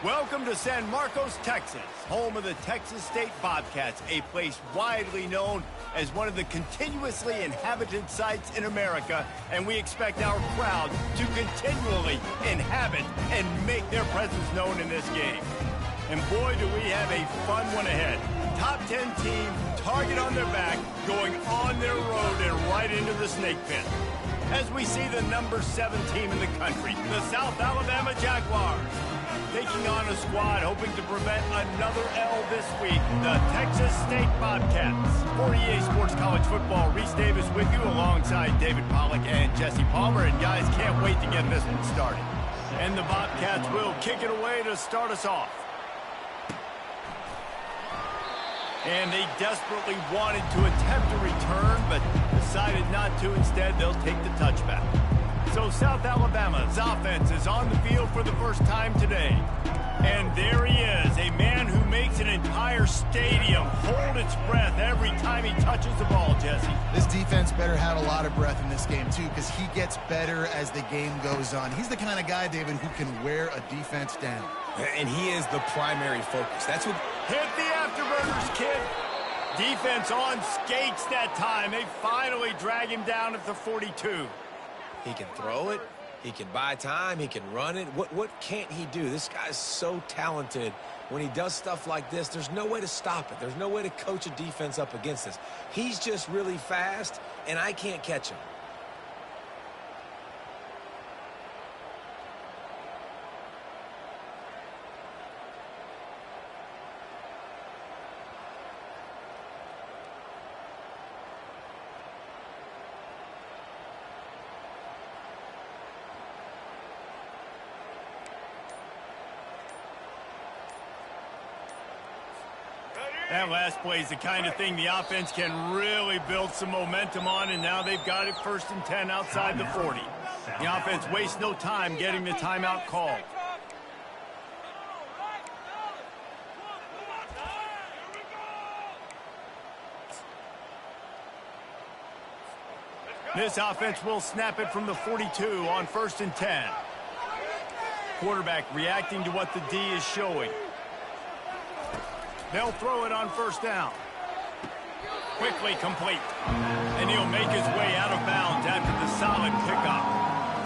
Welcome to San Marcos, Texas, home of the Texas State Bobcats, a place widely known as one of the continuously inhabited sites in America, and we expect our crowd to continually inhabit and make their presence known in this game. And boy, do we have a fun one ahead. Top 10 team, target on their back, going on their road and right into the snake pit. As we see the number 7 team in the country, the South Alabama Jaguars, taking on a squad hoping to prevent another L this week, the Texas State Bobcats. For EA Sports College Football, Reese Davis with you alongside David Pollack and Jesse Palmer. And guys, can't wait to get this one started. And the Bobcats will kick it away to start us off. And they desperately wanted to attempt a return, but decided not to. Instead, they'll take the touchback. So South Alabama's offense is on the field for the first time today. And there he is, a man who makes an entire stadium hold its breath every time he touches the ball, Jesse. This defense better have a lot of breath in this game, too, because he gets better as the game goes on. He's the kind of guy, David, who can wear a defense down. And he is the primary focus. That's what... Hit the afterburners, kid. Defense on skates that time. They finally drag him down at the 42. He can throw it. He can buy time. He can run it. What can't he do? This guy's so talented. When he does stuff like this, there's no way to stop it. There's no way to coach a defense up against this. He's just really fast, and I can't catch him. That last play is the kind of thing the offense can really build some momentum on, and now they've got it 1st and 10 outside the 40. The offense wastes no time getting the timeout called. This offense will snap it from the 42 on 1st and 10. Quarterback reacting to what the D is showing. They'll throw it on 1st down. Quickly complete. And he'll make his way out of bounds after the solid pickup.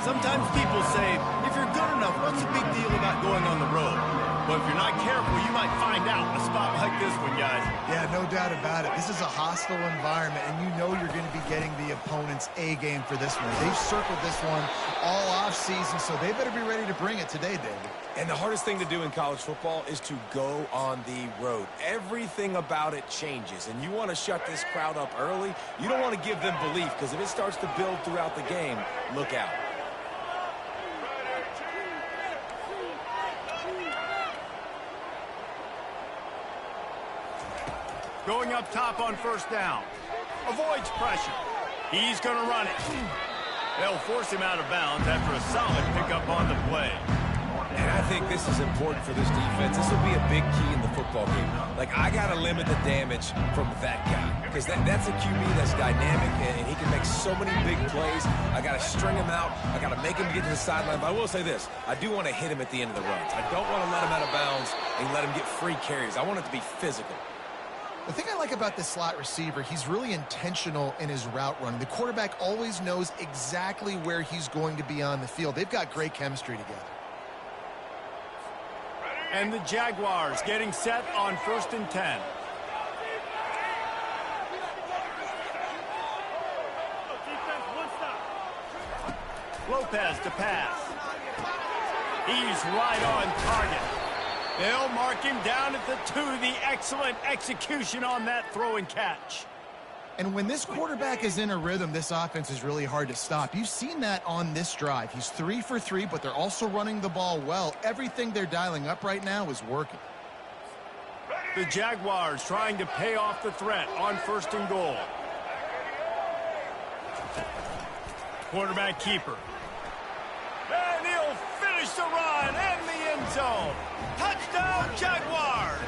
Sometimes people say, if you're good enough, what's the big deal about going on the road? But if you're not careful, you might find out in a spot like this one, guys. Yeah, no doubt about it. This is a hostile environment, and you know you're going to be getting the opponent's A game for this one. They've circled this one all offseason, so they better be ready to bring it today, David. And the hardest thing to do in college football is to go on the road. Everything about it changes, and you want to shut this crowd up early. You don't want to give them belief, because if it starts to build throughout the game, look out. Going up top on 1st down. Avoids pressure. He's going to run it. They'll force him out of bounds after a solid pickup on the play. And I think this is important for this defense. This will be a big key in the football game. Like, I got to limit the damage from that guy. Because that's a QB that's dynamic, and he can make so many big plays. I got to string him out. I got to make him get to the sideline. But I will say this. I do want to hit him at the end of the runs. I don't want to let him out of bounds and let him get free carries. I want it to be physical. The thing I like about this slot receiver, he's really intentional in his route run. The quarterback always knows exactly where he's going to be on the field. They've got great chemistry together. And the Jaguars getting set on 1st and 10. Lopez to pass. He's right on target. They'll mark him down at the 2. The excellent execution on that throw and catch. And when this quarterback is in a rhythm, this offense is really hard to stop. You've seen that on this drive. He's 3 for 3, but they're also running the ball well. Everything they're dialing up right now is working. The Jaguars trying to pay off the threat on 1st and goal. Quarterback keeper. And he'll finish the run in the end zone. Touchdown, Jaguars!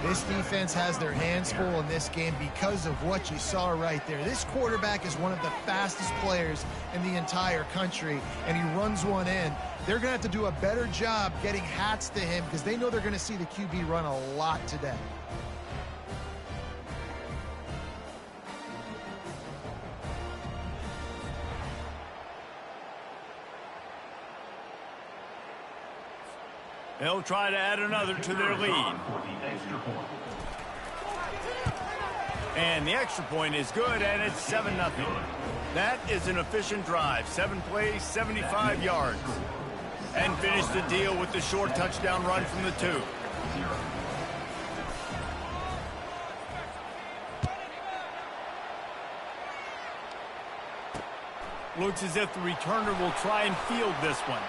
This defense has their hands full in this game because of what you saw right there. This quarterback is one of the fastest players in the entire country, and he runs one in. They're going to have to do a better job getting hats to him because they know they're going to see the QB run a lot today. They'll try to add another to their lead. And the extra point is good, and it's 7-0. That is an efficient drive. 7 plays, 75 yards. And finish the deal with the short touchdown run from the 2. Looks as if the returner will try and field this one.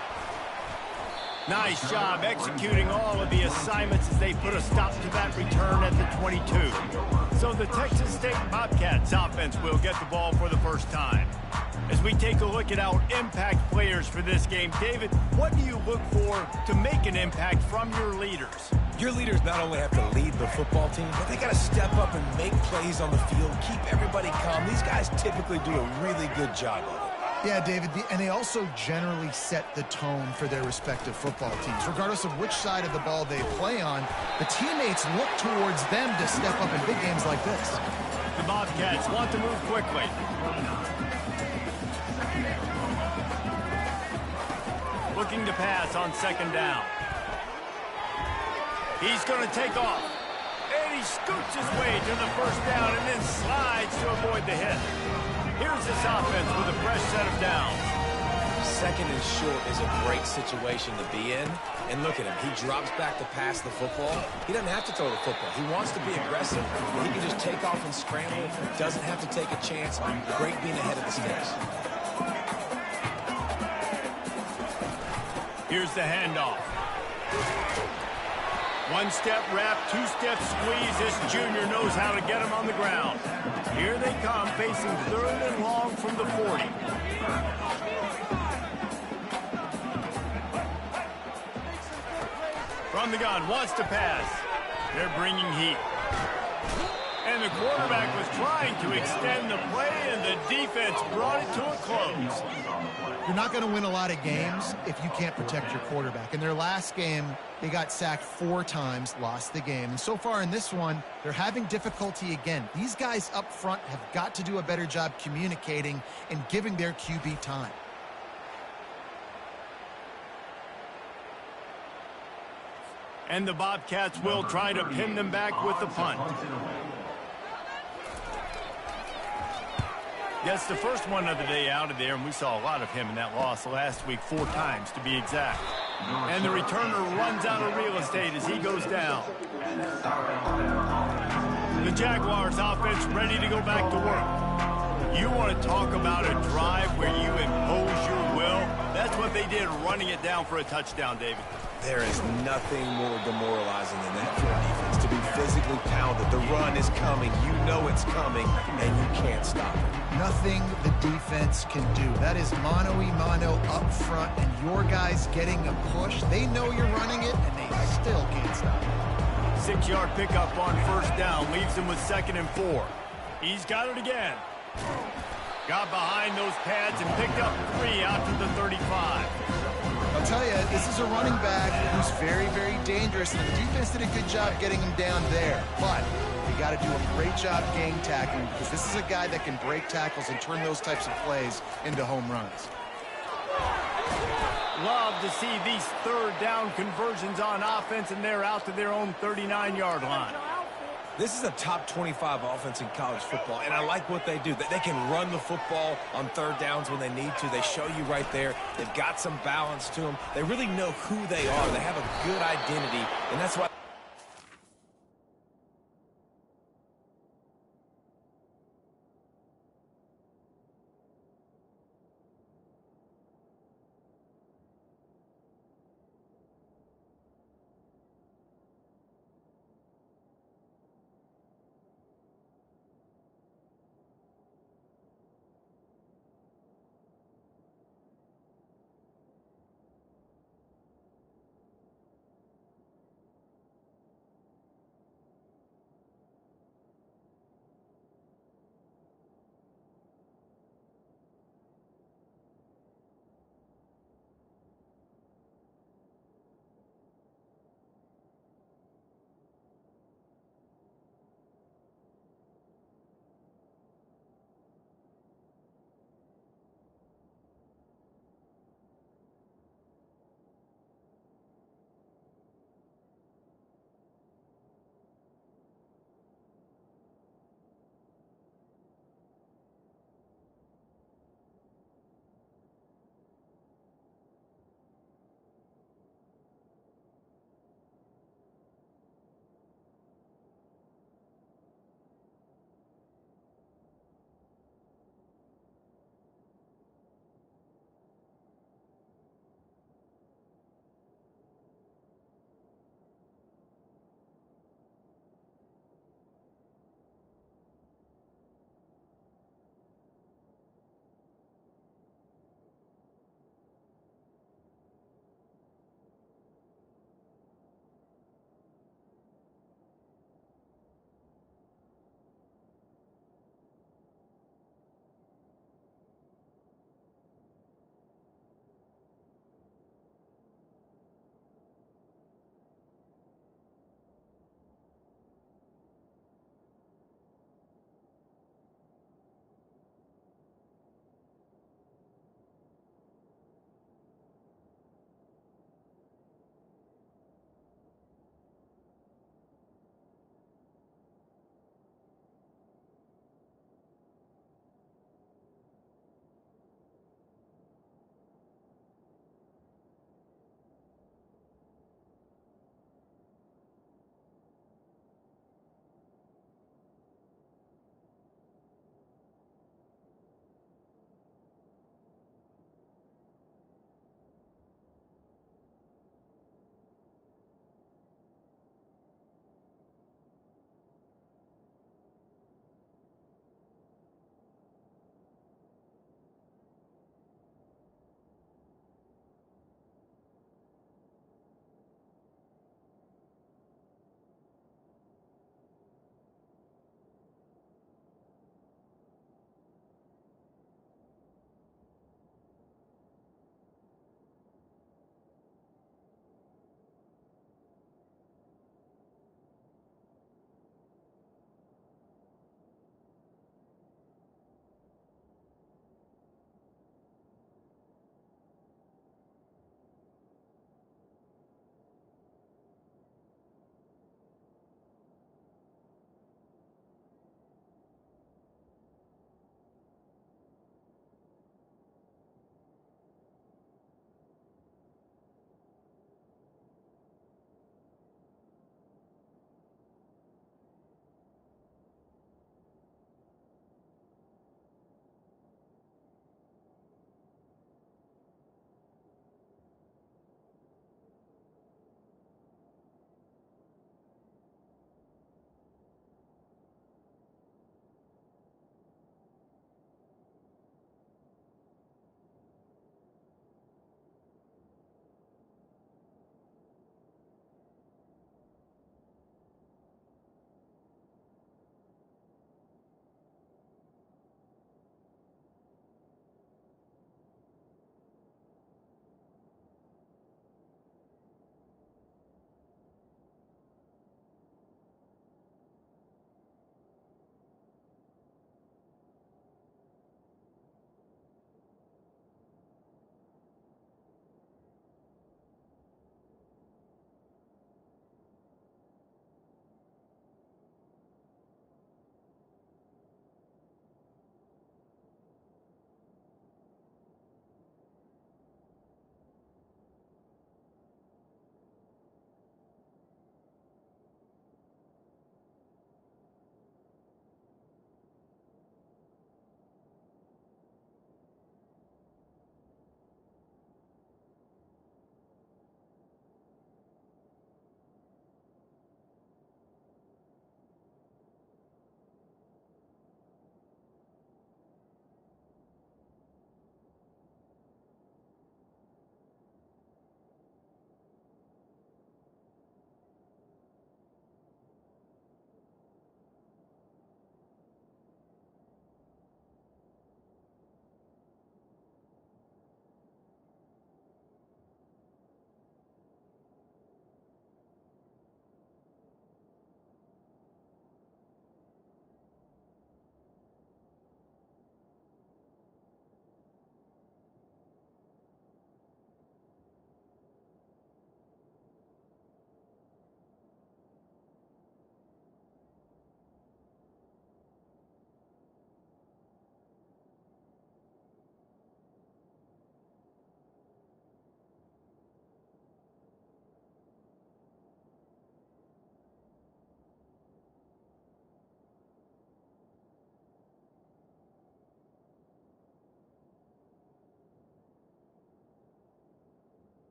Nice job executing all of the assignments as they put a stop to that return at the 22. So the Texas State Bobcats offense will get the ball for the first time. As we take a look at our impact players for this game, David, what do you look for to make an impact from your leaders? Your leaders not only have to lead the football team, but they got to step up and make plays on the field, keep everybody calm. These guys typically do a really good job of it. Yeah, David, and they also generally set the tone for their respective football teams. Regardless of which side of the ball they play on, the teammates look towards them to step up in big games like this. The Bobcats want to move quickly. Looking to pass on 2nd down. He's going to take off. And he scoots his way to the 1st down and then slides to avoid the hit. Here's this offense with a fresh set of downs. 2nd and short is a great situation to be in. And look at him. He drops back to pass the football. He doesn't have to throw the football. He wants to be aggressive. He can just take off and scramble. Doesn't have to take a chance. Great being ahead of the sticks. Here's the handoff. 1-step wrap, 2-step squeeze. This junior knows how to get him on the ground. Here they come, facing 3rd and long from the 40. From the gun, wants to pass. They're bringing heat. And the quarterback was trying to extend the play, and the defense brought it to a close. You're not going to win a lot of games if you can't protect your quarterback. In their last game, they got sacked 4 times, lost the game. And so far in this one, they're having difficulty again. These guys up front have got to do a better job communicating and giving their QB time. And the Bobcats will try to pin them back with the punt. That's the first one of the day out of there, and we saw a lot of him in that loss last week, 4 times to be exact. And the returner runs out of real estate as he goes down. The Jaguars offense ready to go back to work. You want to talk about a drive where you impose your will? That's what they did, running it down for a touchdown, David. There is nothing more demoralizing than that for a defense, to be physically pounded. The run is coming. You know it's coming, and you can't stop it. Nothing the defense can do. That is mano-a-mano up front, and your guys getting a push. They know you're running it, and they still can't stop it. 6-yard pickup on 1st down leaves him with 2nd and 4. He's got it again. Got behind those pads and picked up 3 out to the 35. I'll tell you, this is a running back who's very, very dangerous, and the defense did a good job getting him down there. But you got to do a great job gang tackling, because this is a guy that can break tackles and turn those types of plays into home runs. Love to see these 3rd down conversions on offense, and they're out to their own 39-yard line. This is a top 25 offense in college football, and I like what they do. They can run the football on 3rd downs when they need to. They show you right there. They've got some balance to them. They really know who they are. They have a good identity, and that's why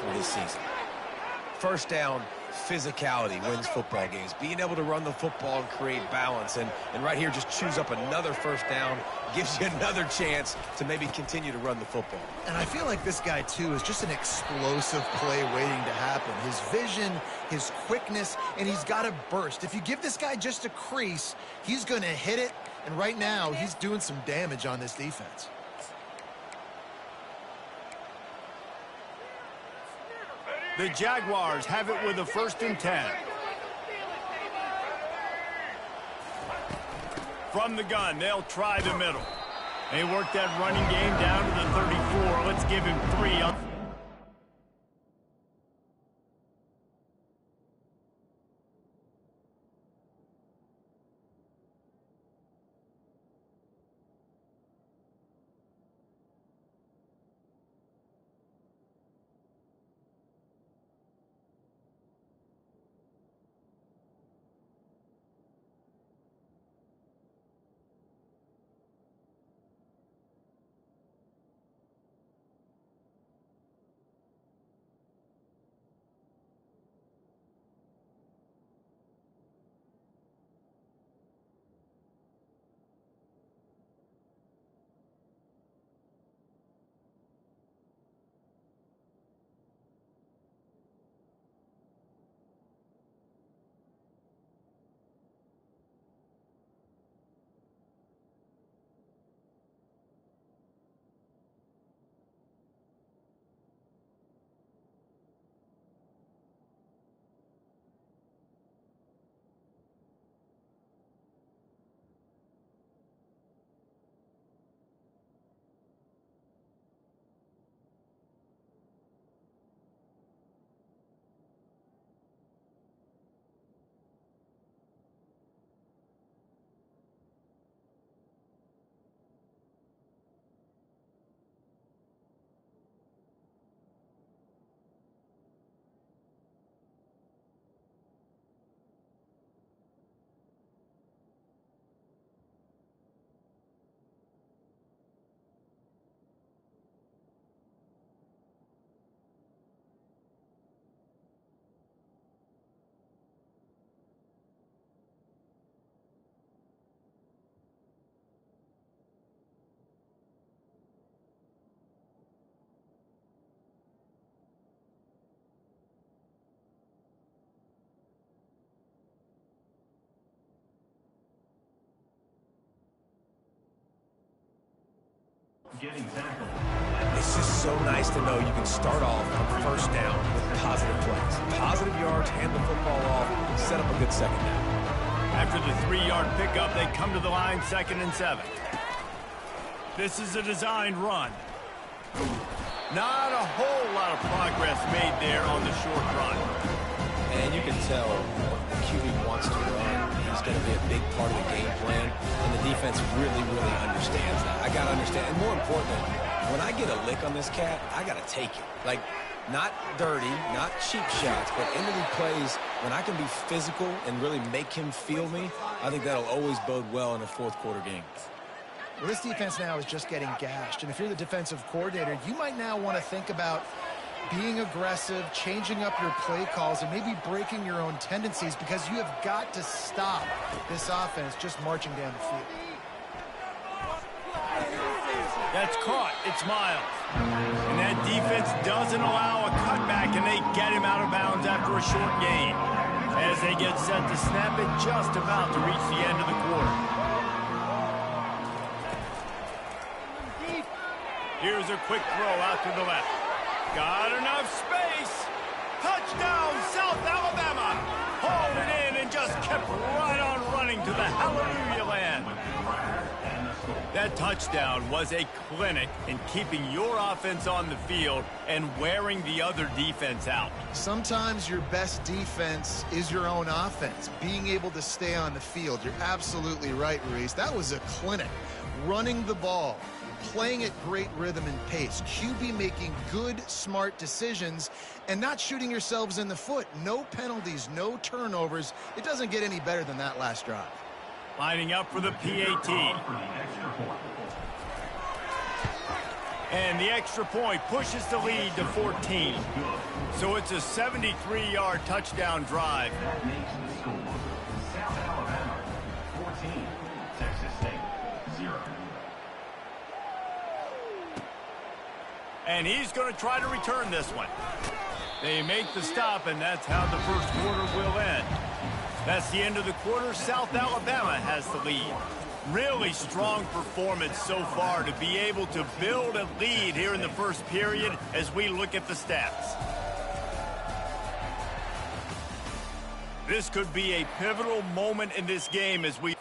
for this season. First down, physicality wins football games. Being able to run the football and create balance. And right here, just choose up another first down, gives you another chance to maybe continue to run the football. And I feel like this guy, too, is just an explosive play waiting to happen. His vision, his quickness, and he's got a burst. If you give this guy just a crease, he's going to hit it. And right now, he's doing some damage on this defense. The Jaguars have it with a 1st and 10. From the gun, they'll try the middle. They work that running game down to the 34. Let's give him 3. It's just so nice to know you can start off on 1st down with positive plays. Positive yards, hand the football off, and set up a good 2nd down. After the 3-yard pickup, they come to the line 2nd and 7. This is a designed run. Not a whole lot of progress made there on the short run. And you can tell the QB wants to run. He's going to be a big part of the game plan, and the defense really, really understands that. I got to understand, and more importantly, when I get a lick on this cat, I got to take it. Like, not dirty, not cheap shots, but into the plays, when I can be physical and really make him feel me, I think that'll always bode well in a 4th quarter game. Well, this defense now is just getting gashed, and if you're the defensive coordinator, you might now want to think about being aggressive, changing up your play calls, and maybe breaking your own tendencies, because you have got to stop this offense just marching down the field. That's caught. It's Miles. And that defense doesn't allow a cutback, and they get him out of bounds after a short gain. As they get set to snap it, just about to reach the end of the quarter. Here's a quick throw out to the left. Got enough space. Touchdown, South Alabama. Hauled it in and just kept right on running to the hallelujah land. That touchdown was a clinic in keeping your offense on the field and wearing the other defense out. Sometimes your best defense is your own offense, being able to stay on the field. You're absolutely right, Ruiz. That was a clinic. Running the ball, playing at great rhythm and pace, QB making good, smart decisions, and not shooting yourselves in the foot. No penalties, no turnovers. It doesn't get any better than that last drive. Lining up for the PAT. And the extra point pushes the lead to 14. So it's a 73-yard touchdown drive. That makes the score South Alabama 14, Texas State 0. And he's going to try to return this one. They make the stop, and that's how the first quarter will end. That's the end of the quarter. South Alabama has the lead. Really strong performance so far to be able to build a lead here in the first period as we look at the stats. This could be a pivotal moment in this game as we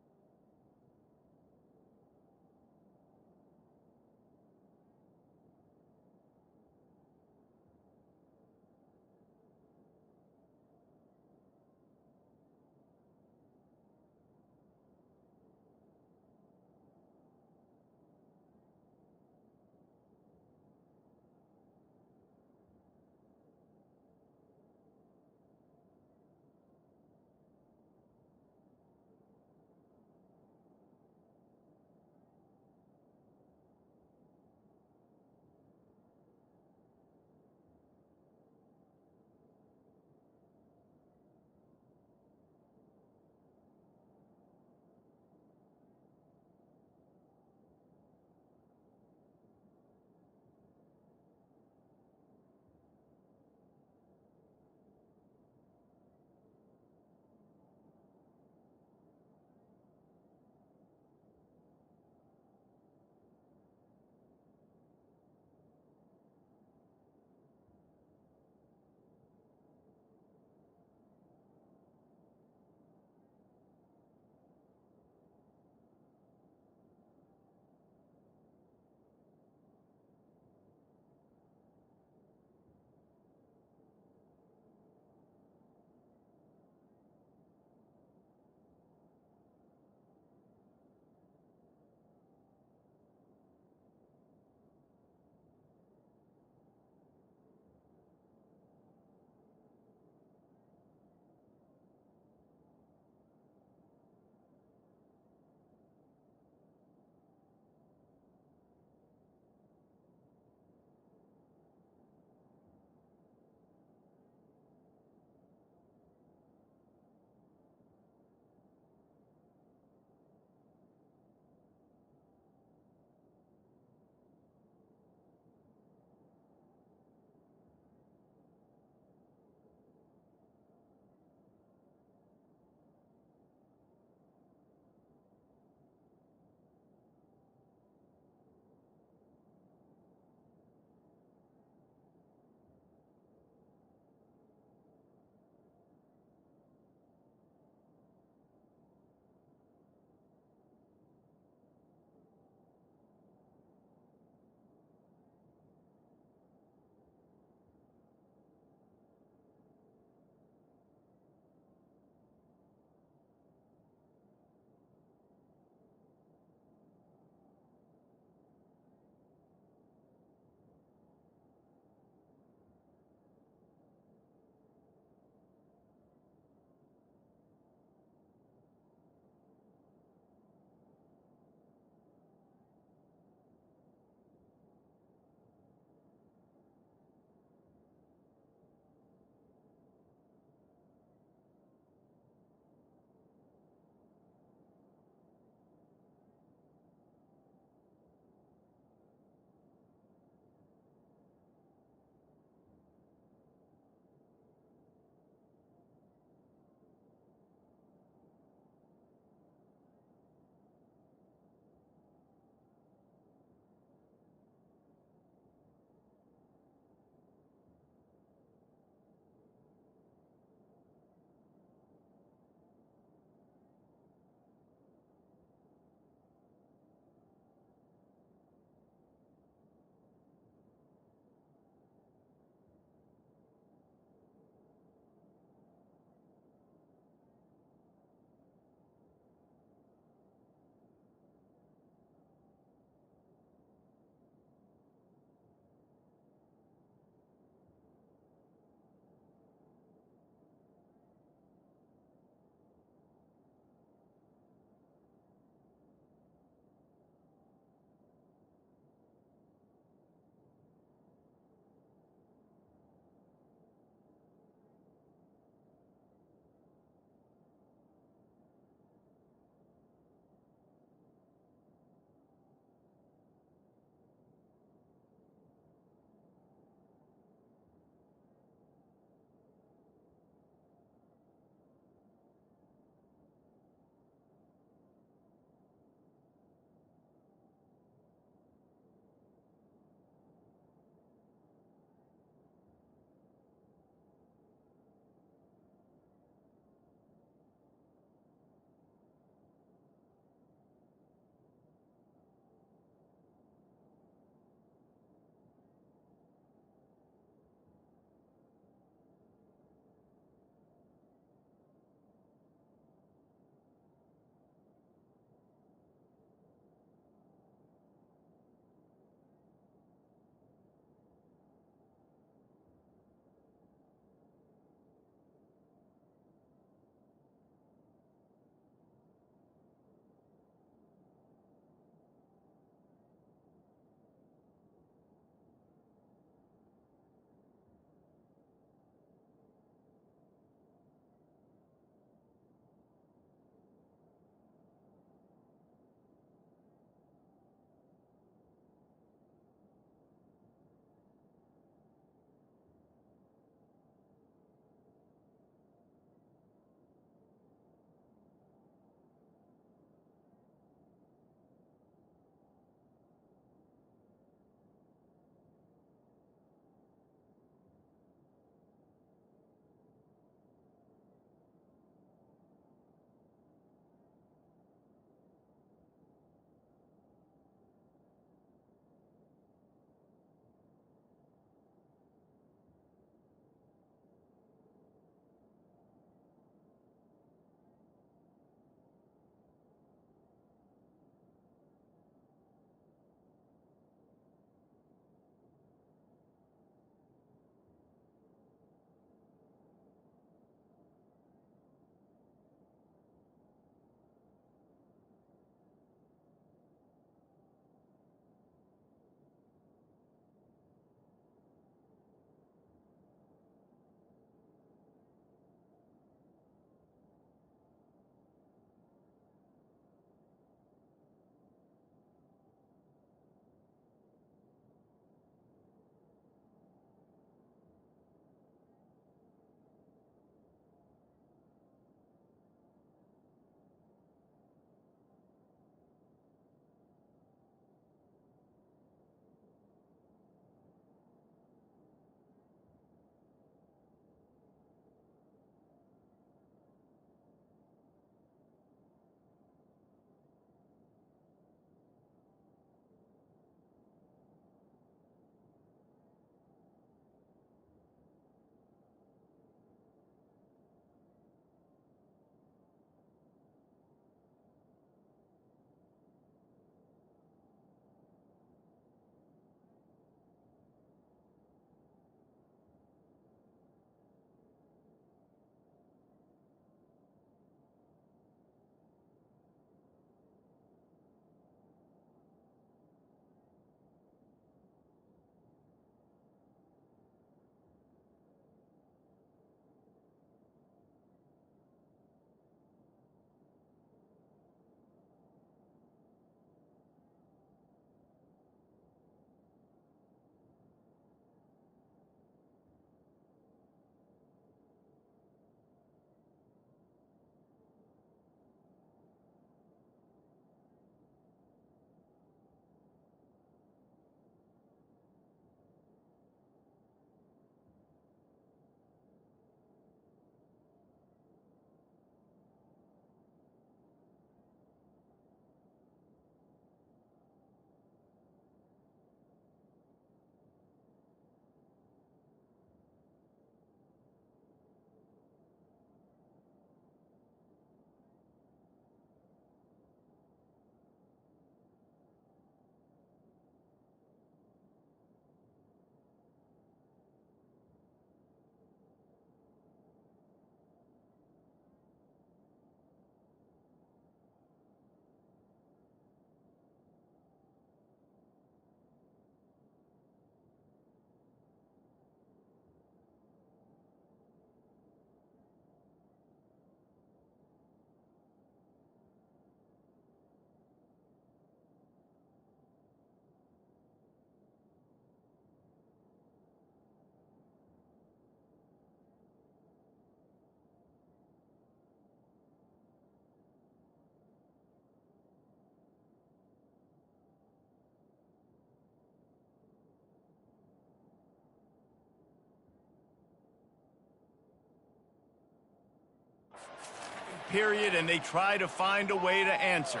period, and they try to find a way to answer.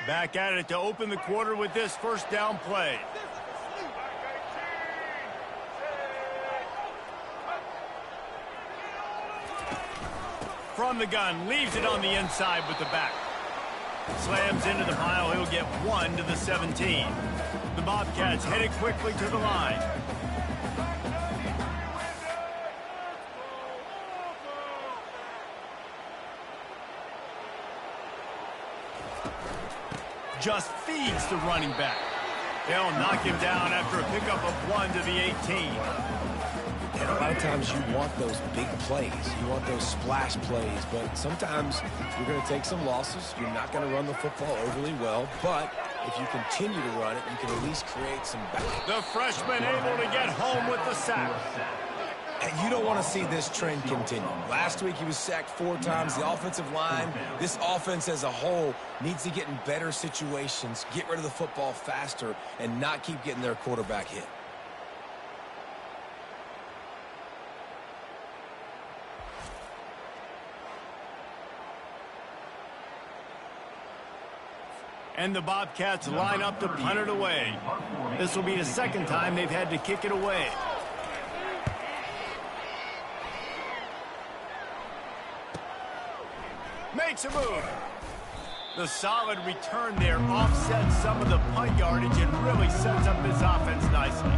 Back at it to open the quarter with this first down play. From the gun, leaves it on the inside with the back. Slams into the pile, he'll get 1 to the 17. The Bobcats headed quickly to the line. Just feeds the running back. They'll knock him down after a pickup of 1 to the 18. And a lot of times you want those big plays. You want those splash plays. But sometimes you're going to take some losses. You're not going to run the football overly well. But if you continue to run it, you can at least create some balance. The freshman able to get home with the sack. And you don't want to see this trend continue. Last week he was sacked 4 times. The offensive line, this offense as a whole, needs to get in better situations, get rid of the football faster, and not keep getting their quarterback hit. And the Bobcats line up to punt it away. This will be the second time they've had to kick it away. Makes a move. The solid return there offsets some of the punt yardage and really sets up his offense nicely.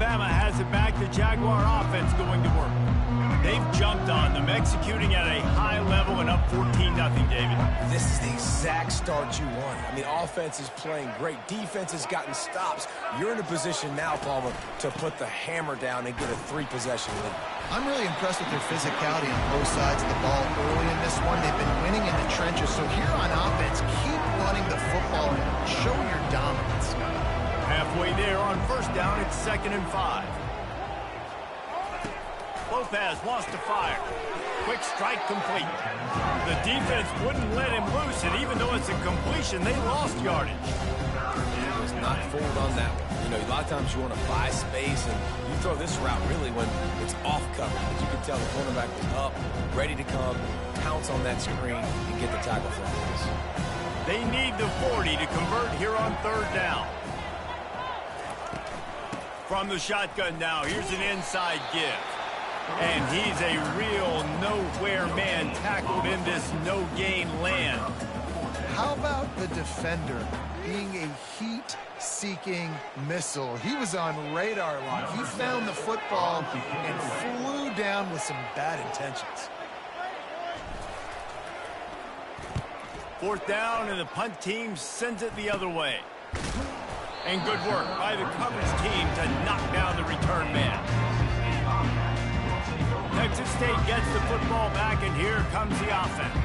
Alabama has it back. The Jaguar offense going to work. They've jumped on them, executing at a high level and up 14-0, David. This is the exact start you want. I mean, offense is playing great. Defense has gotten stops. You're in a position now, Palmer, to put the hammer down and get a 3-possession lead. I'm really impressed with their physicality on both sides of the ball early in this one. They've been winning in the trenches. So here on offense, keep running the football and show your dominance. Halfway there on first down, it's 2nd and 5. Lopez wants to fire. Quick strike complete. The defense wouldn't let him loose, and even though it's a completion, they lost yardage. It was not fooled on that one. You know, a lot of times you want to buy space, and you throw this route really when it's off cover. But you can tell the cornerback was up, ready to come, pounce on that screen, and get the tackle for this. They need the 40 to convert here on 3rd down. From the shotgun now, here's an inside give. And he's a real nowhere man tackled in this no-gain land. How about the defender being a heat-seeking missile? He was on radar lock. He found the football and flew down with some bad intentions. 4th down, and the punt team sends it the other way. And good work by the coverage team to knock down the return man. Texas State gets the football back, and here comes the offense.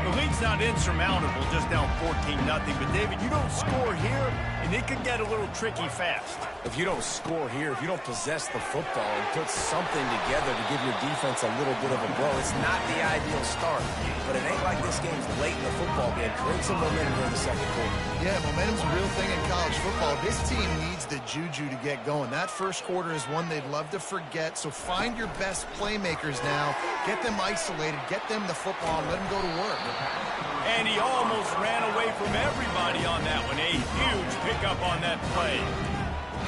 The lead's not insurmountable, just down 14-0. But, David, you don't score here, and it could get a little tricky fast. If you don't score here, if you don't possess the football and put something together to give your defense a little bit of a blow, it's not the ideal start. But it ain't like this game's late in the football game. Create some momentum here in the 2nd quarter. Yeah, momentum's a real thing in college football. This team needs the juju to get going. That first quarter is one they'd love to forget, so find your best playmakers now. Get them isolated, get them the football, and let them go to work. And he almost ran away from everybody on that one. A huge pickup on that play.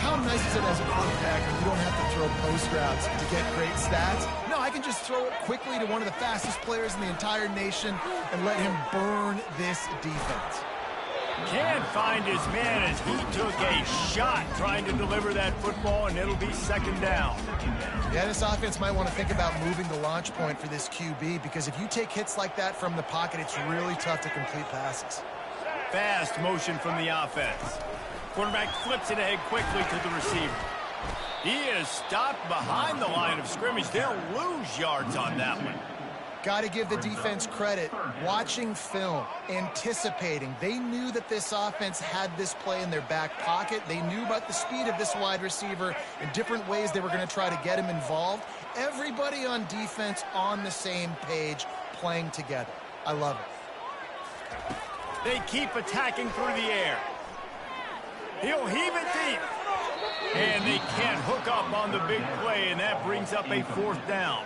How nice is it as a quarterback when you don't have to throw post routes to get great stats? No, I can just throw it quickly to one of the fastest players in the entire nation and let him burn this defense. Can't find his man as he took a shot trying to deliver that football, and it'll be 2nd down. Yeah, this offense might want to think about moving the launch point for this QB, because if you take hits like that from the pocket, it's really tough to complete passes. Fast motion from the offense. Quarterback flips it ahead quickly to the receiver. He is stopped behind the line of scrimmage. They'll lose yards on that one. Got to give the defense credit. Watching film, anticipating. They knew that this offense had this play in their back pocket. They knew about the speed of this wide receiver and different ways they were going to try to get him involved. Everybody on defense on the same page, playing together. I love it. They keep attacking through the air. He'll heave it deep. And they can't hook up on the big play, and that brings up a 4th down.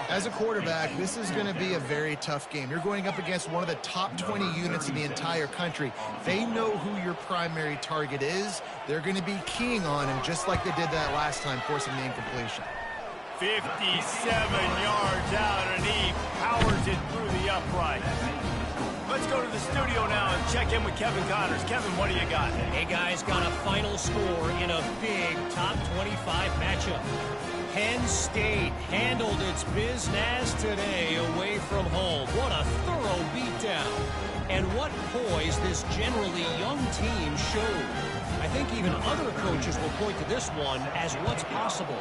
As a quarterback, this is going to be a very tough game. You're going up against one of the top 20 units in the entire country. They know who your primary target is. They're going to be keying on him just like they did that last time, forcing the incompletion. 57 yards out, and he powers it through the upright. Let's go to the studio now and check in with Kevin Connors. Kevin, what do you got? Hey, guys, got a final score in a big top 25 matchup. Penn State handled its business today away from home. What a thorough beatdown. And what poise this generally young team showed. I think even other coaches will point to this one as what's possible.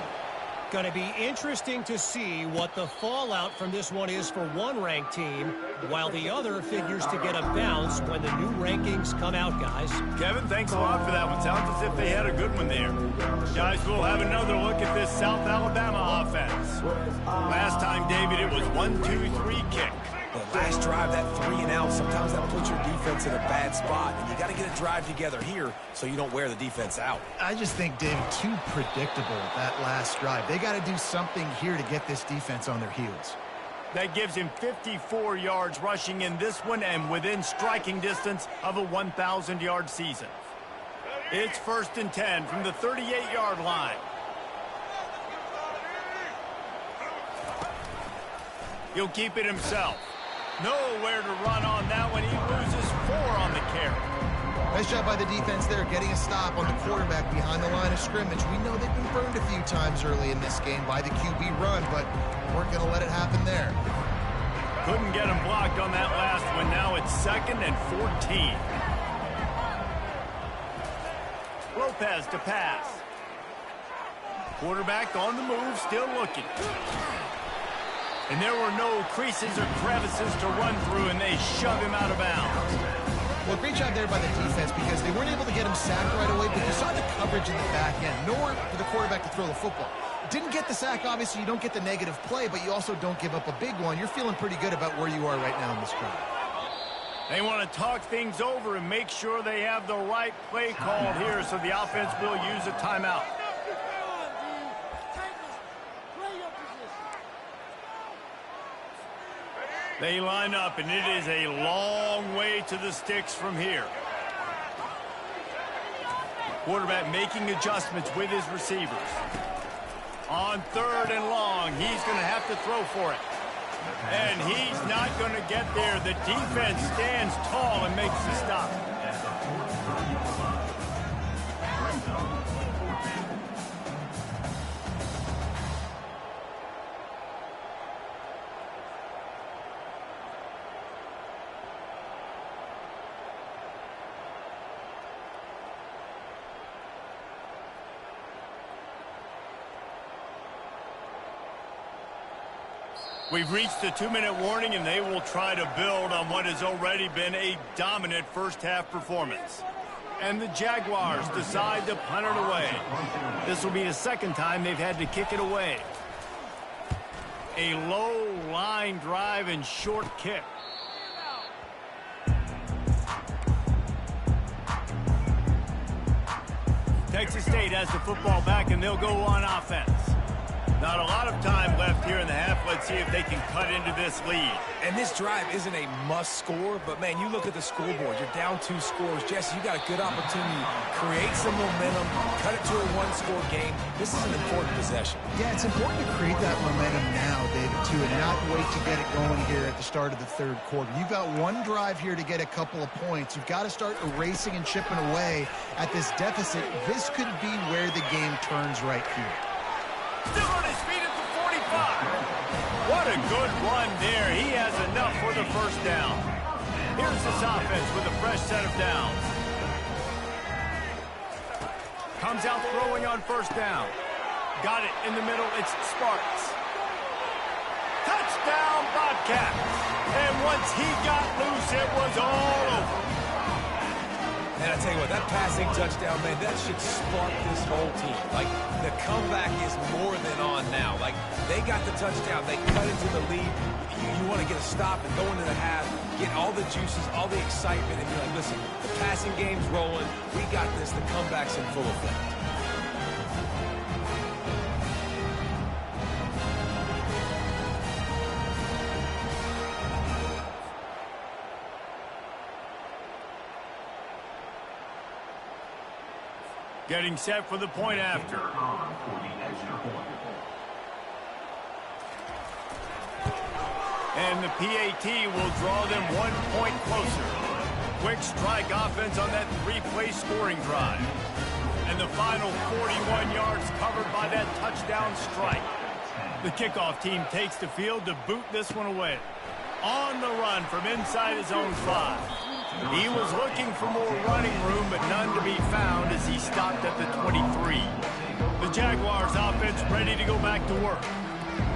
Going to be interesting to see what the fallout from this one is for one ranked team, while the other figures to get a bounce when the new rankings come out, guys. Kevin, thanks a lot for that one. Sounds as if they had a good one there. Guys, we'll have another look at this South Alabama offense. Last time, David, it was 1-2-3 kick. The last drive, that 3-and-out, sometimes that puts your defense in a bad spot. And you got to get a drive together here so you don't wear the defense out. I just think, David, too predictable that last drive. They got to do something here to get this defense on their heels. That gives him 54 yards rushing in this one and within striking distance of a 1,000-yard season. It's 1st and 10 from the 38-yard line. He'll keep it himself. Nowhere to run on that one. He loses 4 on the carry. Nice job by the defense there, getting a stop on the quarterback behind the line of scrimmage. We know they've been burned a few times early in this game by the QB run, but weren't going to let it happen there. Couldn't get him blocked on that last one. Now it's 2nd and 14. Lopez to pass. Quarterback on the move, still looking. And there were no creases or crevices to run through, and they shove him out of bounds. Well, great job there by the defense because they weren't able to get him sacked right away, but you saw the coverage in the back end. Nowhere for the quarterback to throw the football. Didn't get the sack, obviously. You don't get the negative play, but you also don't give up a big one. You're feeling pretty good about where you are right now in this drive. They want to talk things over and make sure they have the right play called here, so the offense will use a timeout. They line up, and it is a long way to the sticks from here. Quarterback making adjustments with his receivers. On 3rd and long, he's going to have to throw for it. And he's not going to get there. The defense stands tall and makes the stop. We've reached the 2-minute warning, and they will try to build on what has already been a dominant first-half performance. And the Jaguars decide to punt it away. This will be the 2nd time they've had to kick it away. A low line drive and short kick. Texas State has the football back, and they'll go on offense. Not a lot of time left here in the half. Let's see if they can cut into this lead. And this drive isn't a must score, but, man, you look at the scoreboard. You're down 2 scores. Jesse, you got a good opportunity to create some momentum, cut it to a 1-score game. This is an important possession. Yeah, it's important to create that momentum now, David, too, and not wait to get it going here at the start of the 3rd quarter. You've got one drive here to get a couple of points. You've got to start erasing and chipping away at this deficit. This could be where the game turns right here. Still on his feet at the 45. What a good run there. He has enough for the first down. Here's this offense with a fresh set of downs. Comes out throwing on 1st down. Got it in the middle. It's Sparks. Touchdown, Bobcats. And once he got loose, it was all over. And I tell you what, that passing touchdown, man, that should spark this whole team. Like, the comeback is more than on now. Like, they got the touchdown. They cut into the lead. You want to get a stop and go into the half, get all the juices, all the excitement, and be like, listen, the passing game's rolling. We got this. The comeback's in full effect. Getting set for the point after. And the PAT will draw them 1 point closer. Quick strike offense on that 3-play scoring drive. And the final 41 yards covered by that touchdown strike. The kickoff team takes the field to boot this one away. On the run from inside his own 5. He was looking for more running room, but none to be found as he stopped at the 23. The Jaguars offense ready to go back to work.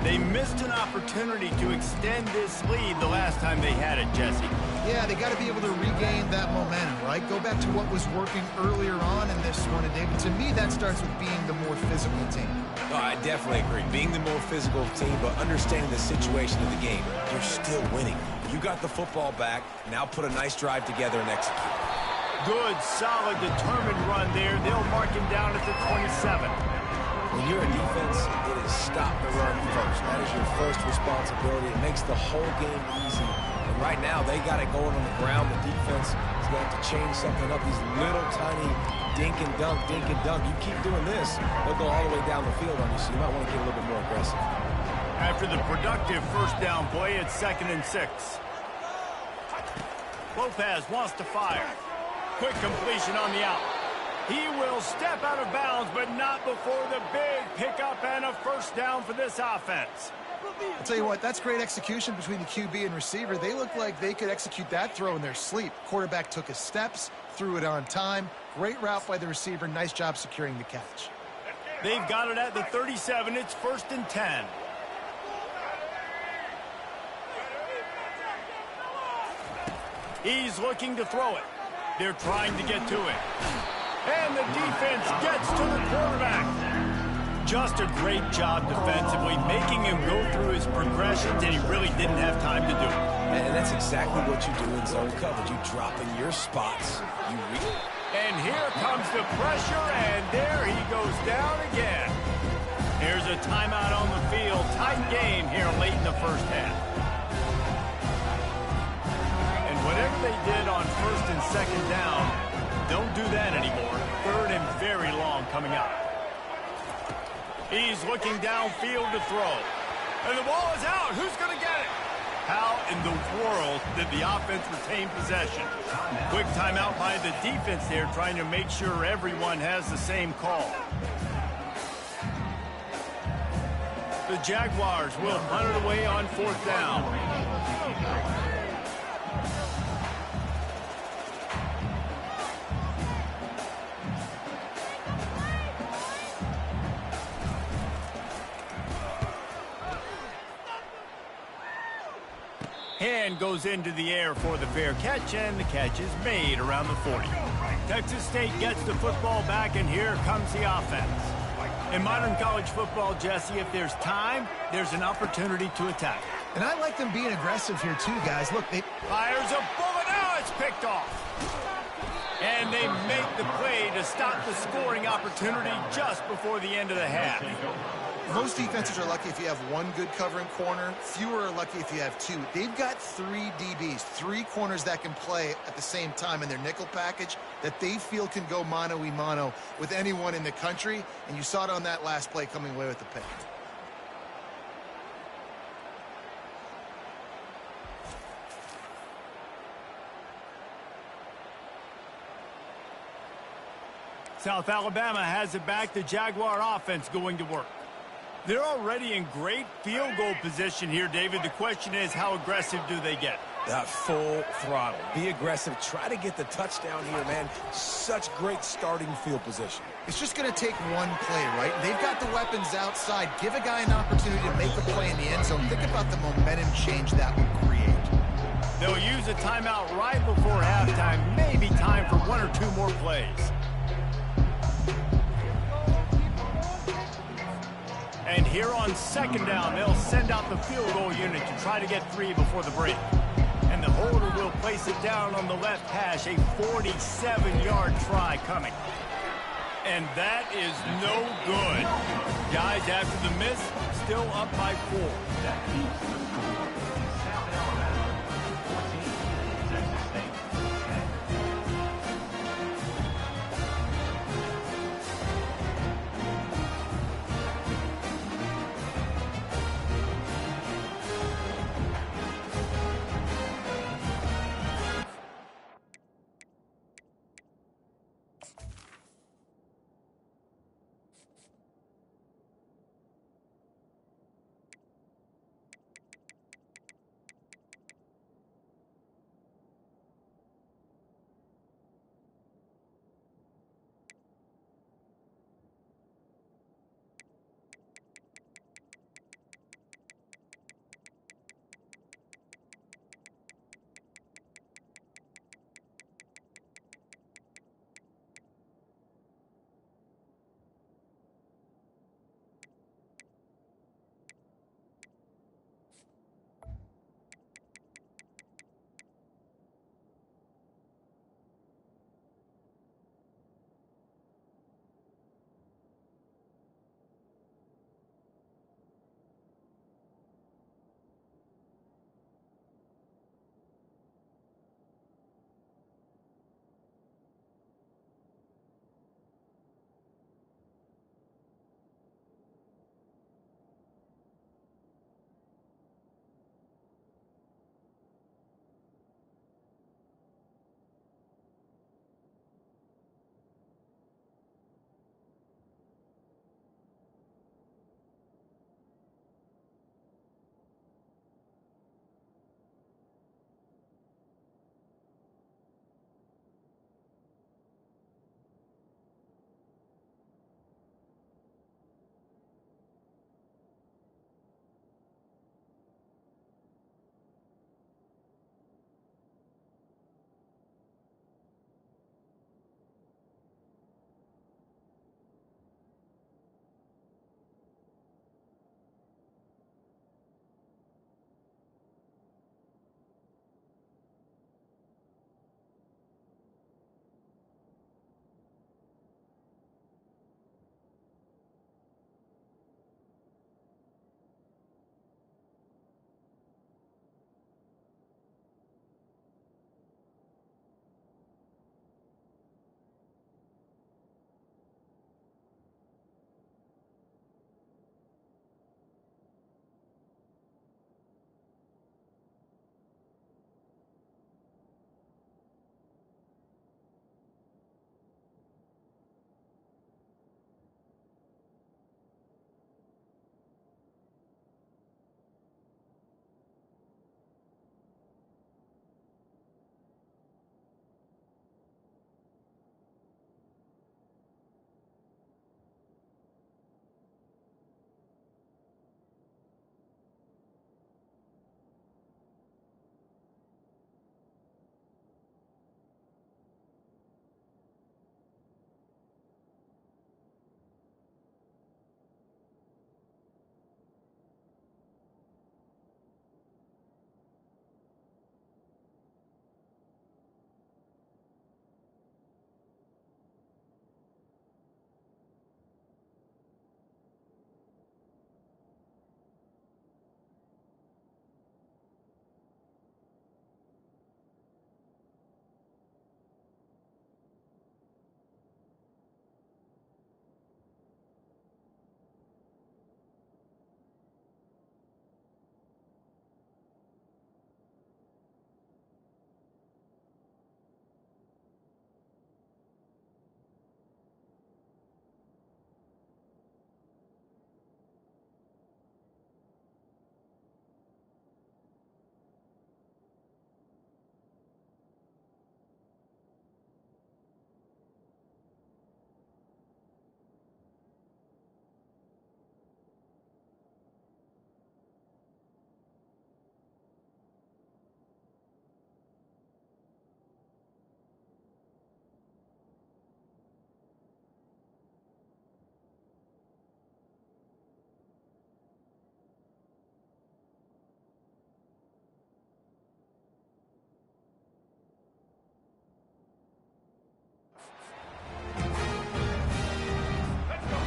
They missed an opportunity to extend this lead the last time they had it, Jesse. Yeah, they got to be able to regain that momentum, right? Go back to what was working earlier on in this one. And David, to me, that starts with being the more physical team. Oh, I definitely agree. Being the more physical team, but understanding the situation of the game, you're still winning. You got the football back. Now put a nice drive together and execute. Good, solid, determined run there. They'll mark him down at the 27. When you're a defense, it is stop the run first. That is your first responsibility. It makes the whole game easy. And right now, they got it going on the ground. The defense is going to have to change something up. These little tiny dink and dunk, dink and dunk. You keep doing this, they'll go all the way down the field on you, so you might want to get a little bit more aggressive. After the productive first down play, it's 2nd and 6. Lopez wants to fire. Quick completion on the out. He will step out of bounds, but not before the big pickup and a first down for this offense. I'll tell you what, that's great execution between the QB and receiver. They look like they could execute that throw in their sleep. Quarterback took his steps, threw it on time. Great route by the receiver. Nice job securing the catch. They've got it at the 37. It's 1st and 10. He's looking to throw it. They're trying to get to it. And the defense gets to the quarterback. Just a great job defensively, making him go through his progressions, and he really didn't have time to do it. And that's exactly what you do in zone coverage. You drop in your spots. And here comes the pressure, and there he goes down again. Here's a timeout on the field. Tight game here late in the first half. And whatever they did on 1st and 2nd down, don't do that anymore. 3rd and very long coming up. He's looking downfield to throw. And the ball is out. Who's going to get it? How in the world did the offense retain possession? Quick timeout by the defense there, trying to make sure everyone has the same call. The Jaguars will punt it away on 4th down. Hand goes into the air for the fair catch, and the catch is made around the 40. Texas State gets the football back, and here comes the offense. In modern college football, Jesse, if there's time, there's an opportunity to attack. And I like them being aggressive here too, guys. Look, they fires a bullet. Now it's picked off. And they make the play to stop the scoring opportunity just before the end of the half. Most defenses are lucky if you have one good covering corner. Fewer are lucky if you have two. They've got 3 DBs, 3 corners that can play at the same time in their nickel package that they feel can go mano-a-mano with anyone in the country. And you saw it on that last play coming away with the pick. South Alabama has it back. The Jaguar offense going to work. They're already in great field goal position here, David. The question is, how aggressive do they get? Full throttle. Be aggressive. Try to get the touchdown here, man. Such great starting field position. It's just going to take one play, right? They've got the weapons outside. Give a guy an opportunity to make a play in the end zone. Think about the momentum change that would create. They'll use a timeout right before halftime. Maybe time for 1 or 2 more plays. And here on 2nd down, they'll send out the field goal unit to try to get 3 before the break. And the holder will place it down on the left hash, a 47-yard try coming. And that is no good. Guys, after the miss, still up by 4. That keeps the score. South Alabama, 14, Texas State, 10.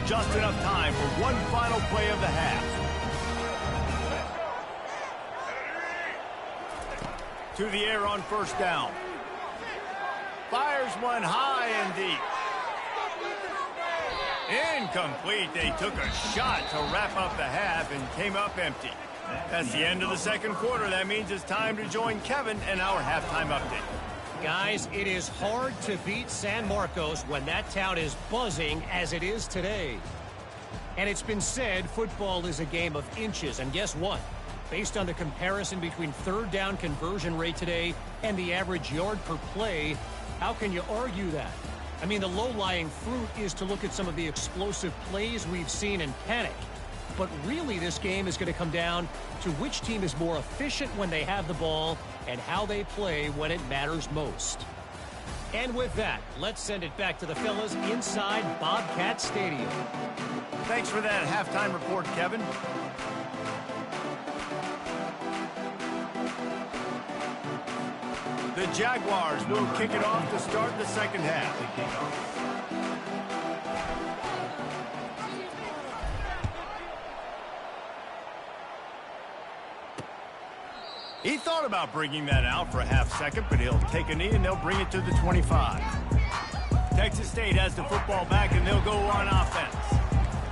just enough time for one final play of the half. To the air on first down. Fires one high and deep. Incomplete. They took a shot to wrap up the half and came up empty. That's the end of the second quarter. That means it's time to join Kevin in our halftime update. Guys, it is hard to beat San Marcos when that town is buzzing as it is today. And it's been said football is a game of inches. And guess what? Based on the comparison between third down conversion rate today and the average yard per play, how can you argue that? I mean, the low-lying fruit is to look at some of the explosive plays we've seen and panic. But really, this game is going to come down to which team is more efficient when they have the ball and how they play when it matters most. And with that, let's send it back to the fellas inside Bobcat Stadium. Thanks for that halftime report, Kevin. The Jaguars will kick it off to start the second half. He thought about bringing that out for a half second, but he'll take a knee and they'll bring it to the 25. Texas State has the football back and they'll go on offense.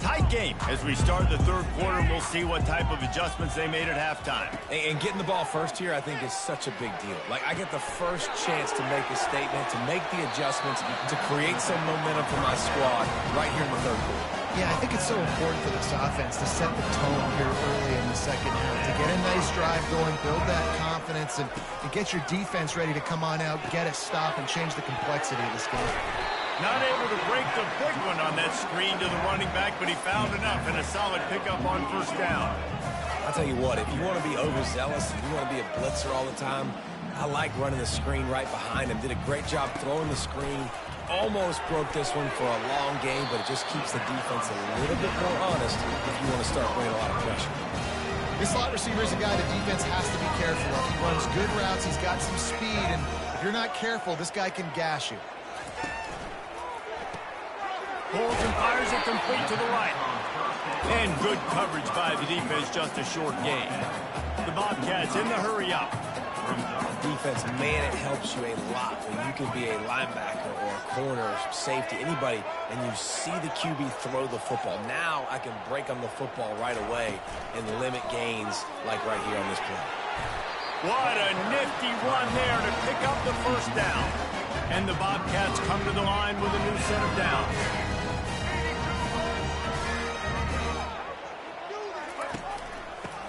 Tight game as we start the third quarter, and we'll see what type of adjustments they made at halftime. And getting the ball first here, I think, is such a big deal. Like, I get the first chance to make a statement, to make the adjustments, to create some momentum for my squad right here in the third quarter. Yeah, I think it's so important for this offense to set the tone here early in the second half, to get a nice drive going, build that confidence, and get your defense ready to come on out, get a stop, and change the complexity of this game. Not able to break the big one on that screen to the running back, but he found enough and a solid pickup on first down. I'll tell you what, if you want to be overzealous and you want to be a blitzer all the time, I like running the screen right behind him. Did a great job throwing the screen. Almost broke this one for a long game, but it just keeps the defense a little bit more honest if you want to start bringing a lot of pressure. This slot receiver is a guy the defense has to be careful of. He runs good routes. He's got some speed, and if you're not careful, this guy can gash you. Pulls and fires it complete to the right. And good coverage by the defense, just a short gain. The Bobcats in the hurry up. Defense, man, it helps you a lot when you can be a linebacker or a corner, safety, anybody, and you see the QB throw the football. Now I can break on the football right away and limit gains like right here on this play. What a nifty run there to pick up the first down. And the Bobcats come to the line with a new set of downs.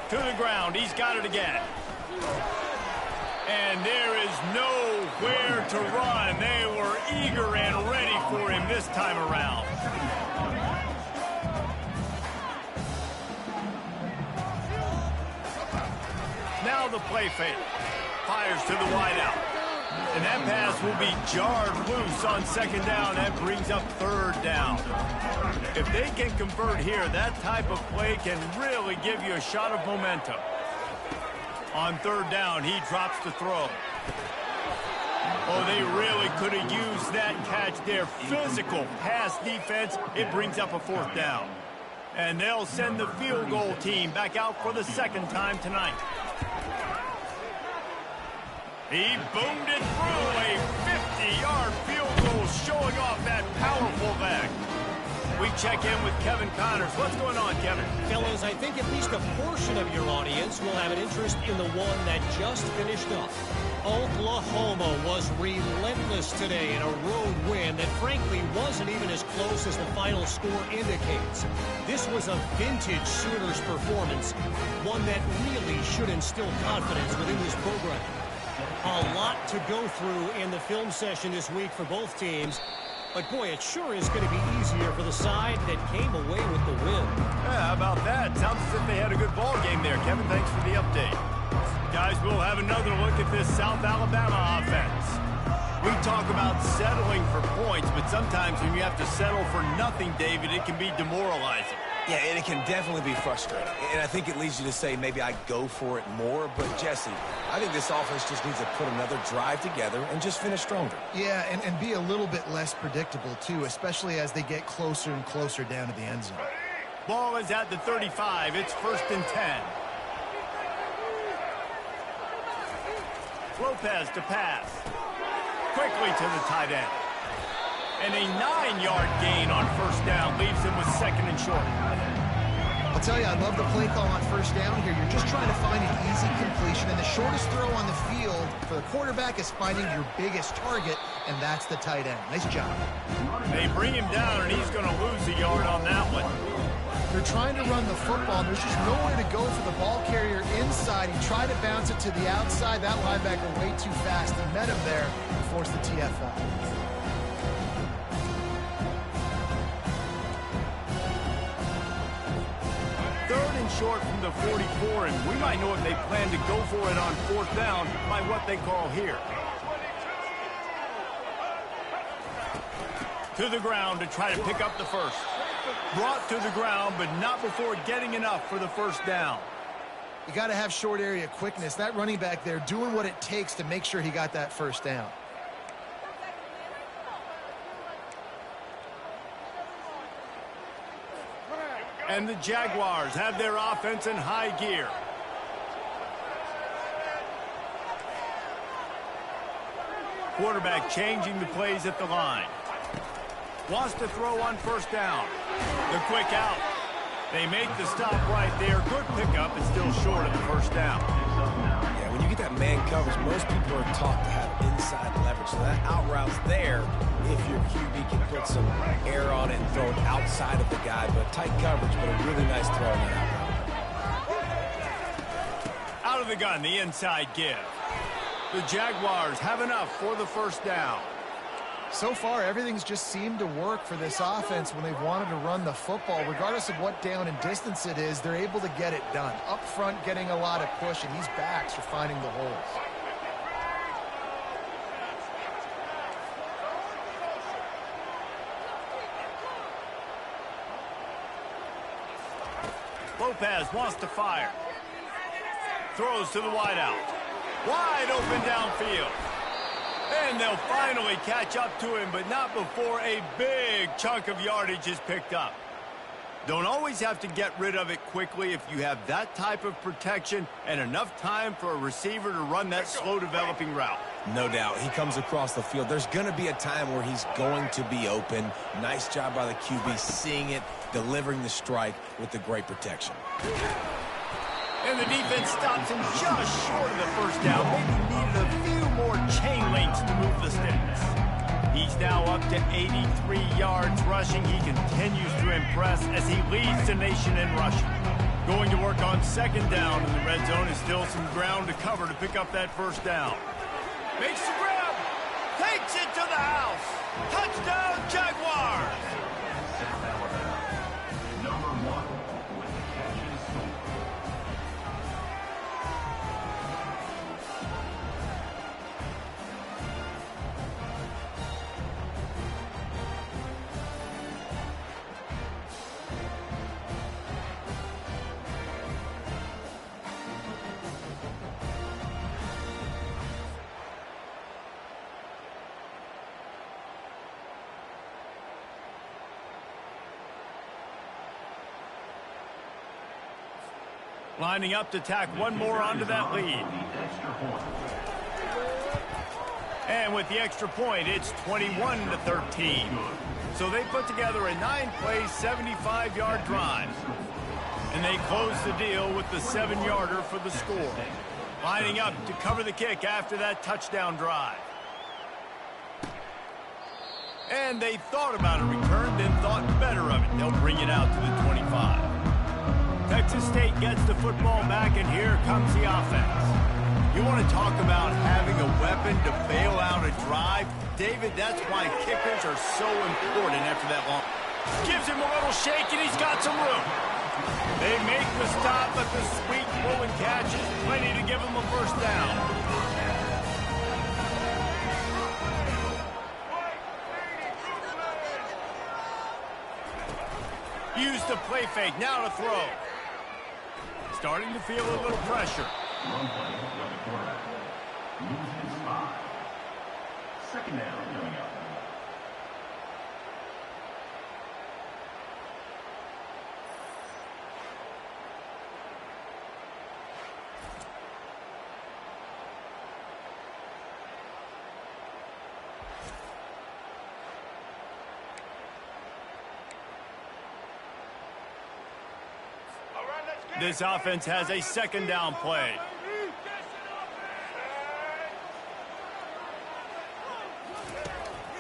To the ground, he's got it again. And there is nowhere to run. They were eager and ready for him this time around. Now the play fake. Fires to the wideout. And that pass will be jarred loose on second down. That brings up third down. If they can convert here, that type of play can really give you a shot of momentum. On third down, he drops the throw. Oh, they really could have used that catch there. Physical pass defense. It brings up a fourth down. And they'll send the field goal team back out for the second time tonight. He boomed it through a 50-yard field goal, showing off that powerful back. We check in with Kevin Connors. What's going on, Kevin? Fellas, I think at least a portion of your audience will have an interest in the one that just finished up. Oklahoma was relentless today in a road win that frankly wasn't even as close as the final score indicates. This was a vintage Sooners performance, one that really should instill confidence within this program. A lot to go through in the film session this week for both teams. But, boy, it sure is going to be easier for the side that came away with the win. Yeah, how about that? Sounds as if they had a good ball game there. Kevin, thanks for the update. Guys, we'll have another look at this South Alabama offense. We talk about settling for points, but sometimes when you have to settle for nothing, David, it can be demoralizing. Yeah, and it can definitely be frustrating. And I think it leads you to say maybe I go for it more. But, Jesse, I think this offense just needs to put another drive together and just finish stronger. Yeah, and be a little bit less predictable, too, especially as they get closer and closer down to the end zone. Ball is at the 35. It's 1st and 10. Lopez to pass. Quickly to the tight end. And a 9-yard gain on 1st down leaves him with 2nd and short. I'll tell you, I love the play call on 1st down here. You're just trying to find an easy completion, and the shortest throw on the field for the quarterback is finding your biggest target, and that's the tight end. Nice job. They bring him down, and he's going to lose a yard on that one. They're trying to run the football, and there's just nowhere to go for the ball carrier inside. He tried to bounce it to the outside. That linebacker way too fast. He met him there and forced the TFL. Short from the 44, and we might know if they plan to go for it on 4th down by what they call here. To the ground to try to pick up the first. Brought to the ground, but not before getting enough for the 1st down. You got to have short area quickness. That running back there doing what it takes to make sure he got that 1st down. And the Jaguars have their offense in high gear. Quarterback changing the plays at the line. Wants to throw on 1st down. The quick out. They make the stop right there. Good pickup, but still short of the 1st down. Yeah, when you get that man coverage, most people are taught to have inside leverage. So that out route's there if your QB can put some air on it and throw it outside of the guy. But tight coverage, but a really nice throw on that out route. Out of the gun, the inside give. The Jaguars have enough for the 1st down. So far, everything's just seemed to work for this offense when they've wanted to run the football. Regardless of what down and distance it is, they're able to get it done. Up front, getting a lot of push, and these backs are finding the holes. Lopez wants to fire. Throws to the wideout. Wide open downfield. And they'll finally catch up to him, but not before a big chunk of yardage is picked up. Don't always have to get rid of it quickly if you have that type of protection and enough time for a receiver to run that slow-developing route. No doubt. He comes across the field. There's going to be a time where he's going to be open. Nice job by the QB seeing it, delivering the strike with the great protection. And the defense stops him just short of the 1st down. Maybe needed a few more chain links to move the sticks. He's now up to 83 yards rushing. He continues to impress as he leads the nation in rushing. Going to work on 2nd down, and the red zone is still some ground to cover to pick up that 1st down. Makes the grab. Takes it to the house. Touchdown, Jaguars. Number 1 with the catch and score. Lining up to tack one more onto that lead. And with the extra point, it's 21-13. So they put together a 9-play, 75-yard drive. And they close the deal with the 7-yarder for the score. Lining up to cover the kick after that touchdown drive. And they thought about a return, then thought better of it. They'll bring it out to the 25. Texas State gets the football back, and here comes the offense. You want to talk about having a weapon to bail out a drive? David, that's why kickers are so important after that long. Gives him a little shake, and he's got some room. They make the stop, but the sweet throw and catch is plenty to give him a 1st down. Use the play fake. Now to throw. Starting to feel a little pressure. Run play with the quarterback. Moves his spot. Second down coming up. This offense has a second down play.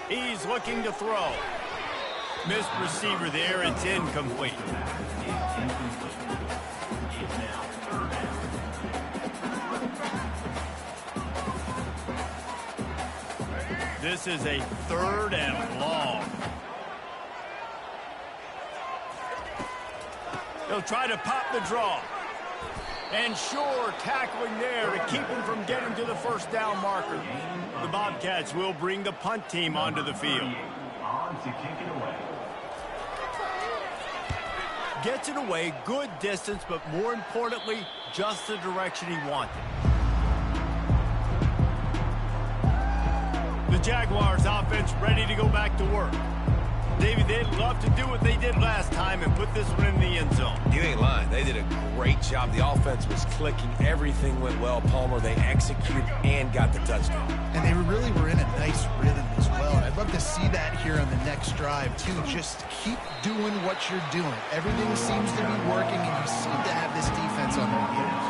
He's looking to throw. Missed receiver there. It's incomplete. This is a 3rd and long. They'll try to pop the draw. And sure, tackling there to keep him from getting to the first down marker. The Bobcats will bring the punt team onto the field. On to kick it away. Gets it away, good distance, but more importantly, just the direction he wanted. The Jaguars offense ready to go back to work. David, they'd love to do what they did last time and put this one in the end zone. You ain't lying. They did a great job. The offense was clicking. Everything went well. Palmer, they executed and got the touchdown. And they really were in a nice rhythm as well. And I'd love to see that here on the next drive, too. Just keep doing what you're doing. Everything seems to be working, and you seem to have this defense on their heels.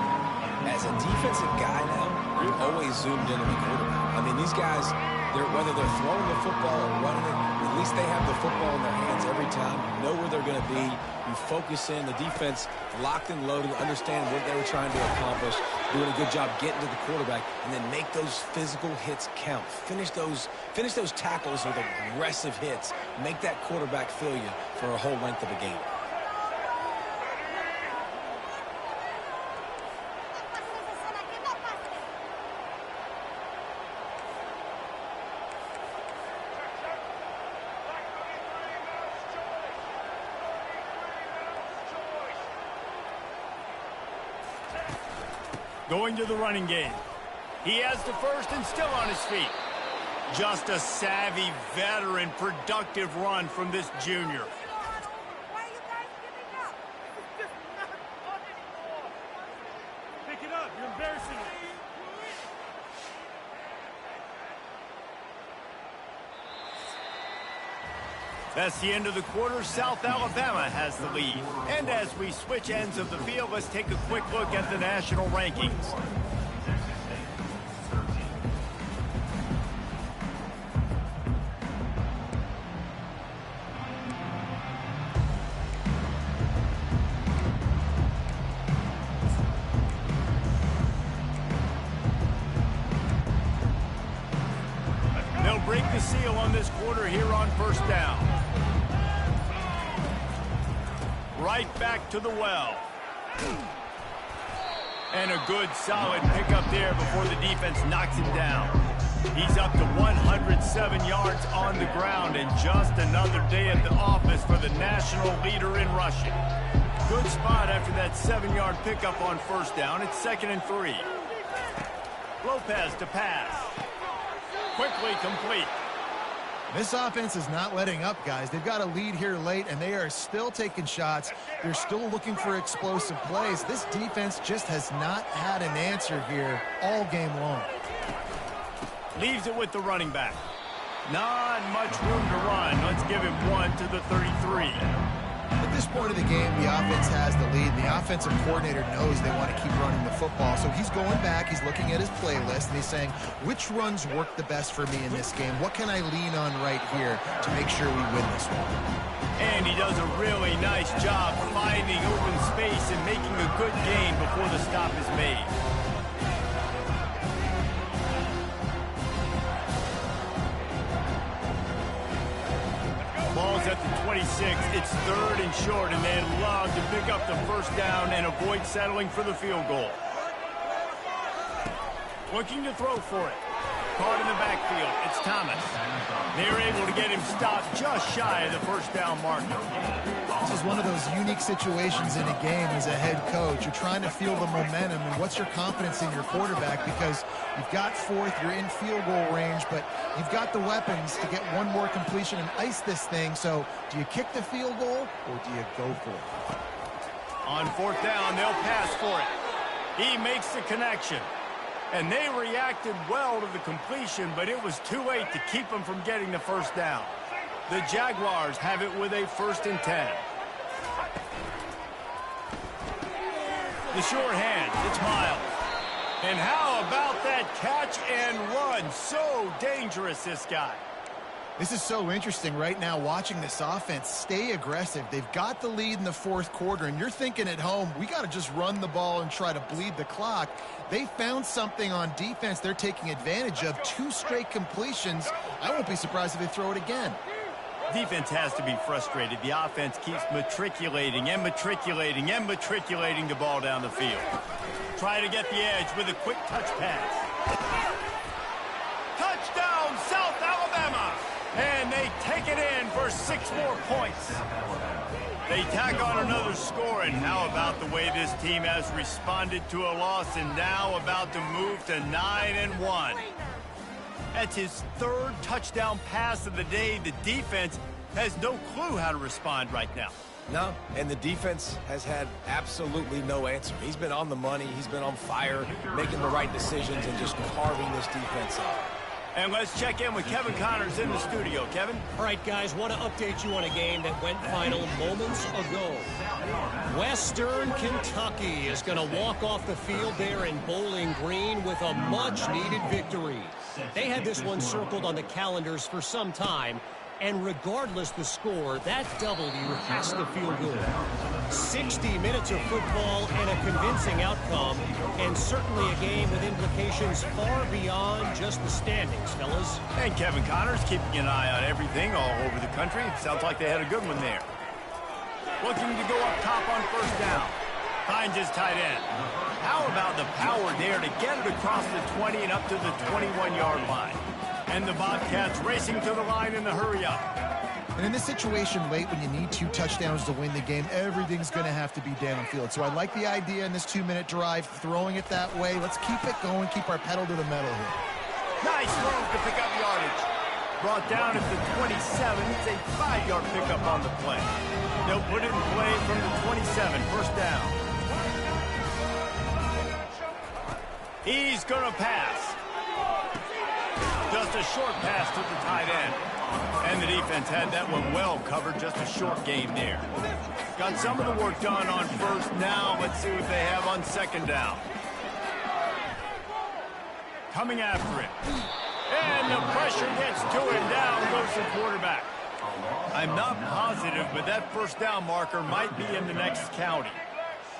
As a defensive guy now, you're always zoomed in on the quarterback. I mean, these guys, whether they're throwing the football or running it, at least they have the football in their hands every time. You know where they're going to be. You focus in. The defense locked and loaded, understand what they were trying to accomplish, doing a good job getting to the quarterback, and then make those physical hits count. Finish those tackles with aggressive hits. Make that quarterback feel you for a whole length of a game. Going to the running game. He has the first and still on his feet. Just a savvy, veteran, productive run from this junior. Why are you guys giving up? This is just not fun anymore. Pick it up. You're embarrassing us. That's the end of the quarter. South Alabama has the lead. And as we switch ends of the field, let's take a quick look at the national rankings. They'll break the seal on this quarter here on first down. Right back to the well. And a good solid pickup there before the defense knocks him down. He's up to 107 yards on the ground, and just another day at the office for the national leader in rushing. Good spot after that 7-yard pickup on first down. It's 2nd and 3. Lopez to pass. Quickly complete. This offense is not letting up, guys. They've got a lead here late, and they are still taking shots. They're still looking for explosive plays. This defense just has not had an answer here all game long. Leaves it with the running back. Not much room to run. Let's give him one to the 33. At this point of the game, the offense has the lead. The offensive coordinator knows they want to keep running the football. So he's going back, he's looking at his playlist, and he's saying, which runs work the best for me in this game? What can I lean on right here to make sure we win this one? And he does a really nice job finding open space and making a good gain before the stop is made. Ball's at the 26. It's 3rd and short, and they'd love to pick up the first down and avoid settling for the field goal. Looking to throw for it. caught in the backfield. It's Thomas. They're able to get him stopped just shy of the first down marker. This is one of those unique situations in a game as a head coach. You're trying to feel the momentum, and what's your confidence in your quarterback, because you've got fourth, you're in field goal range, but you've got the weapons to get one more completion and ice this thing. So do you kick the field goal or do you go for it? On fourth down, they'll pass for it. He makes the connection. And they reacted well to the completion, but it was too late to keep them from getting the first down. The Jaguars have it with a 1st and 10. The short hand, it's Miles. And how about that catch and run? So dangerous, this guy. This is so interesting right now, watching this offense stay aggressive. They've got the lead in the fourth quarter, and you're thinking at home, we got to just run the ball and try to bleed the clock. They found something on defense they're taking advantage of. 2 straight completions. I won't be surprised if they throw it again. Defense has to be frustrated. The offense keeps matriculating and matriculating and matriculating the ball down the field. Try to get the edge with a quick touch pass. Touchdown, South Alabama! And they take it in for 6 more points. They tack on another score, and how about the way this team has responded to a loss and now about to move to 9-1. That's his 3rd touchdown pass of the day. The defense has no clue how to respond right now. No, and the defense has had absolutely no answer. He's been on the money. He's been on fire, making the right decisions and just carving this defense up. And let's check in with Kevin Connors in the studio. Kevin? All right, guys, want to update you on a game that went final moments ago. Western Kentucky is going to walk off the field there in Bowling Green with a much-needed victory. They had this one circled on the calendars for some time, and regardless the score, that W has to feel good. 60 minutes of football and a convincing outcome, and certainly a game with implications far beyond just the standings, fellas. And Kevin Connors keeping an eye on everything all over the country. Sounds like they had a good one there. Looking to go up top on first down. Finds his tight end. How about the power there to get it across the 20 and up to the 21-yard line? And the Bobcats racing to the line in the hurry-up. And in this situation late when you need 2 touchdowns to win the game, everything's going to have to be downfield. So I like the idea in this 2-minute drive, throwing it that way. Let's keep it going, keep our pedal to the metal here. Nice move to pick up yardage. Brought down at the 27. It's a 5-yard pickup on the play. They'll put it in play from the 27, first down. He's going to pass. Just a short pass to the tight end. And the defense had that one well covered. Just a short game there. Got some of the work done on first. Now let's see what they have on second down. Coming after it. And the pressure gets to him. Down goes the quarterback. I'm not positive, but that first down marker might be in the next county.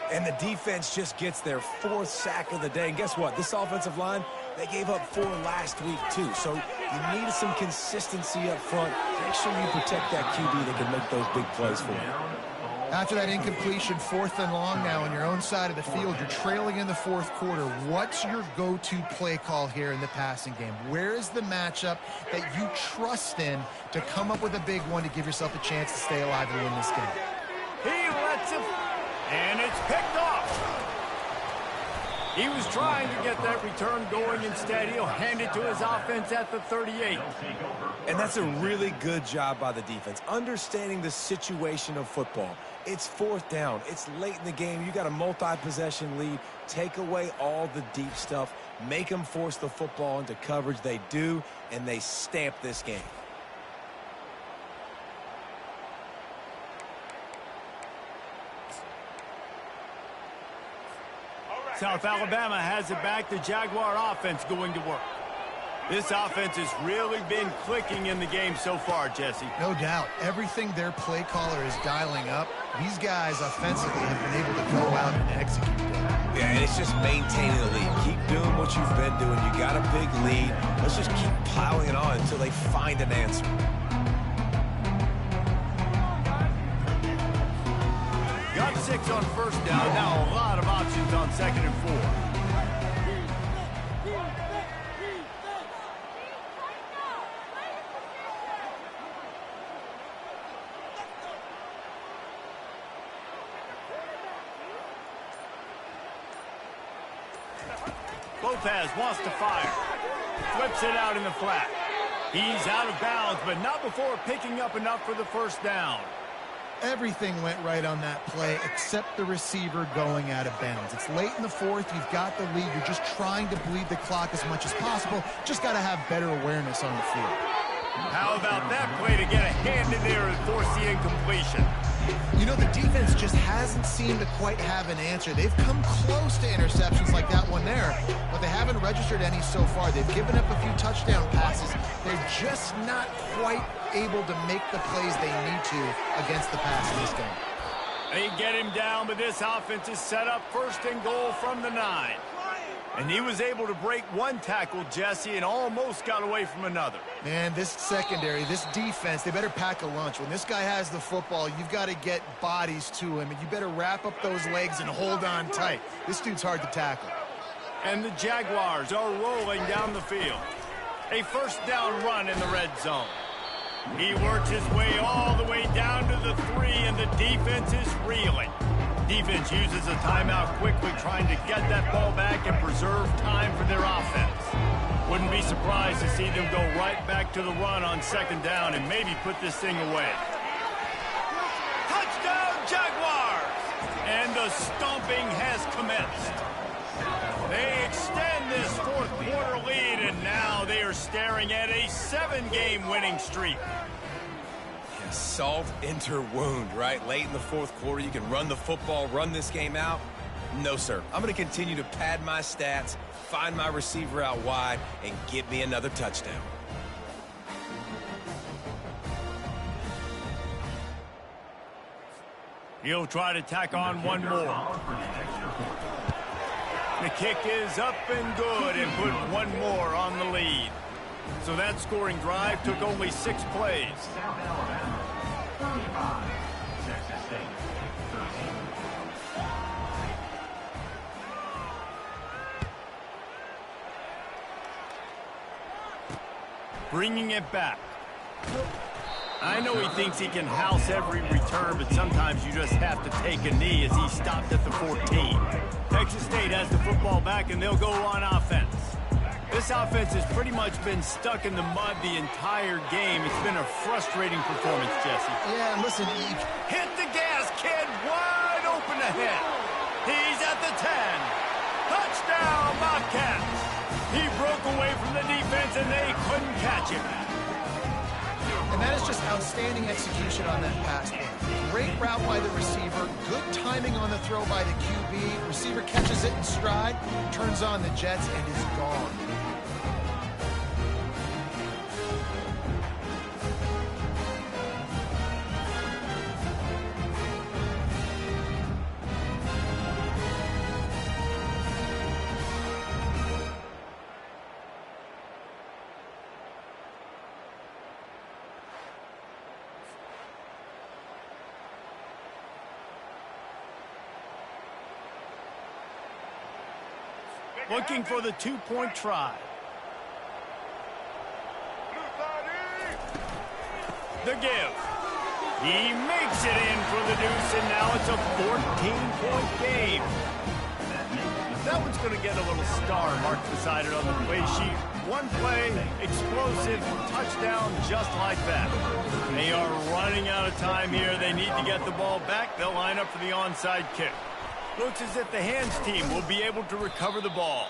And the defense just gets their 4th sack of the day. And guess what? This offensive line, they gave up 4 last week, too. So you need some consistency up front. Make sure you protect that QB that can make those big plays for you. After that incompletion, 4th and long now on your own side of the field, you're trailing in the 4th quarter. What's your go-to play call here in the passing game? Where is the matchup that you trust in to come up with a big one to give yourself a chance to stay alive and win this game? He lets it, and it's picked off. He was trying to get that return going. Instead, he'll hand it to his offense at the 38. And that's a really good job by the defense, understanding the situation of football. It's 4th down. It's late in the game. You got a multi-possession lead. Take away all the deep stuff. Make them force the football into coverage. They do, and they stamp this game. South Alabama has it back. The Jaguar offense going to work. This offense has really been clicking in the game so far, Jesse. No doubt. Everything their play caller is dialing up, these guys offensively have been able to go out and execute that. Yeah, and it's just maintaining the lead. Keep doing what you've been doing. You got a big lead. Let's just keep piling it on until they find an answer. Got 6 on first down. Now a lot of options on 2nd and 4. Lopez wants to fire. Flips it out in the flat. He's out of bounds, but not before picking up enough for the first down. Everything went right on that play except the receiver going out of bounds. It's late in the fourth. You've got the lead. You're just trying to bleed the clock as much as possible. Just got to have better awareness on the field. How about that play to get a hand in there and force the incompletion? You know, the defense just hasn't seemed to quite have an answer. They've come close to interceptions like that one there, but they haven't registered any so far. They've given up a few touchdown passes. They're just not quite able to make the plays they need to against the pass in this game. They get him down, but this offense is set up first and goal from the 9. And he was able to break one tackle, Jesse, and almost got away from another. Man, this secondary, this defense, they better pack a lunch. When this guy has the football, you've got to get bodies to him, and you better wrap up those legs and hold on tight. This dude's hard to tackle. And the Jaguars are rolling down the field. A first down run in the red zone. He works his way all the way down to the 3, and the defense is reeling. Defense uses a timeout quickly, trying to get that ball back and preserve time for their offense. Wouldn't be surprised to see them go right back to the run on second down and maybe put this thing away. Touchdown, Jaguars! And the stomping has commenced. They extend this fourth quarter lead, and now they are staring at a 7-game winning streak. Salt enter wound, right? Late in the fourth quarter, you can run the football, run this game out. No, sir. I'm going to continue to pad my stats, find my receiver out wide, and get me another touchdown. He'll try to tack on one more. The kick is up and good and put one more on the lead. So that scoring drive took only 6 plays. South Alabama, 35. Texas State, 13. Bringing it back. I know he thinks he can house every return, but sometimes you just have to take a knee as he stopped at the 14. Texas State has the football back, and they'll go on offense. This offense has pretty much been stuck in the mud the entire game. It's been a frustrating performance, Jesse. Yeah, listen, Hit the gas, kid. Wide open ahead. He's at the 10. Touchdown, Bobcats. He broke away from the defense, and they couldn't catch him. and that is just outstanding execution on that pass. Great route by the receiver, good timing on the throw by the QB. Receiver catches it in stride, turns on the jets, and is gone. Looking for the two-point try. The give. He makes it in for the deuce, and now it's a 14-point game. That one's going to get a little star marked beside it on the play sheet. One play, explosive, touchdown just like that. They are running out of time here. They need to get the ball back. They'll line up for the onside kick. Looks as if the hands team will be able to recover the ball.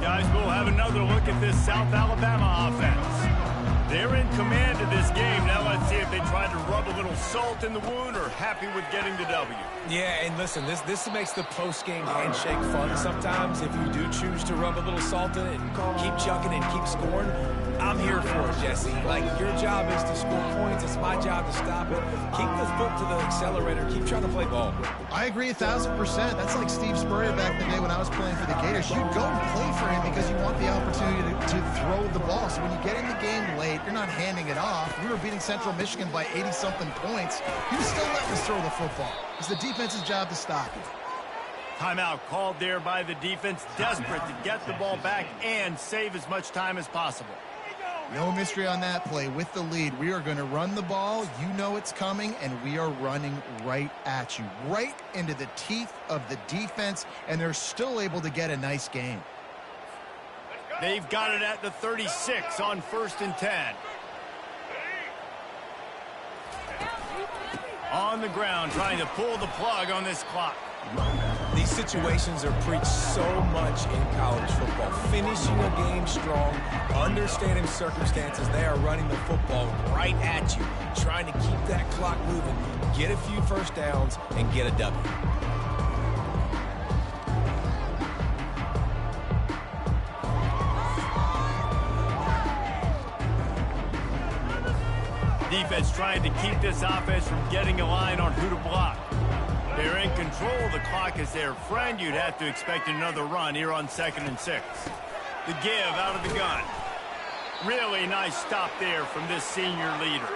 Guys, we'll have another look at this South Alabama offense. They're in command of this game. Now let's see if they try to rub a little salt in the wound or happy with getting the W. Yeah, and listen, this makes the post-game handshake fun sometimes. If you do choose to rub a little salt in it and keep chucking and keep scoring, I'm here for it, Jesse. Like, your job is to score points. It's my job to stop it. Keep the foot to the accelerator. Keep trying to play ball. I agree 1,000%. That's like Steve Spurrier back in the day when I was playing for the Gators. You go and play for him because you want the opportunity to throw the ball. So when you get in the game late, you're not handing it off. We were beating Central Michigan by 80-something points. He was still letting us throw the football. It's the defense's job to stop it. Timeout called there by the defense, desperate to get the ball back and save as much time as possible. No mystery on that play. With the lead, we are going to run the ball. You know it's coming, and we are running right at you, right into the teeth of the defense, and they're still able to get a nice gain. They've got it at the 36 on 1st and 10. On the ground, trying to pull the plug on this clock. These situations are preached so much in college football. Finishing a game strong, understanding circumstances. They are running the football right at you, trying to keep that clock moving, get a few first downs, and get a W. Defense trying to keep this offense from getting a line on who to block. They're in control. The clock is their friend. You'd have to expect another run here on 2nd and 6. The give out of the gun. Really nice stop there from this senior leader.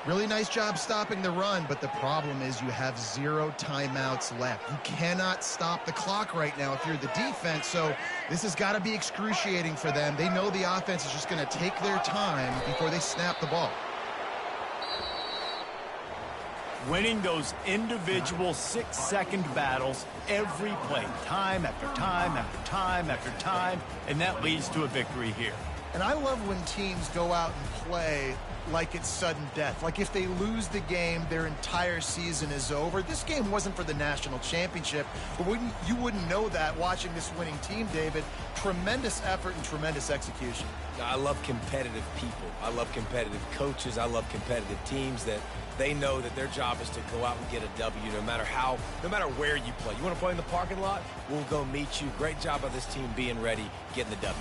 Really nice job stopping the run, but the problem is you have 0 timeouts left. You cannot stop the clock right now if you're the defense, so this has got to be excruciating for them. They know the offense is just going to take their time before they snap the ball. Winning those individual 6-second battles every play, time after time after time after time, and that leads to a victory here. And I love when teams go out and play like it's sudden death. Like if they lose the game, their entire season is over. This game wasn't for the national championship, but you wouldn't know that watching this winning team, David. Tremendous effort and tremendous execution. I love competitive people. I love competitive coaches. I love competitive teams that they know that their job is to go out and get a W no matter where you play. You want to play in the parking lot? We'll go meet you. Great job by this team being ready, getting the W.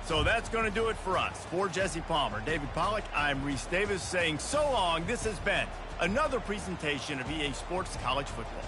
So that's going to do it for us. For Jesse Palmer, David Pollack, I'm Reese Davis saying so long. This has been another presentation of EA Sports College Football.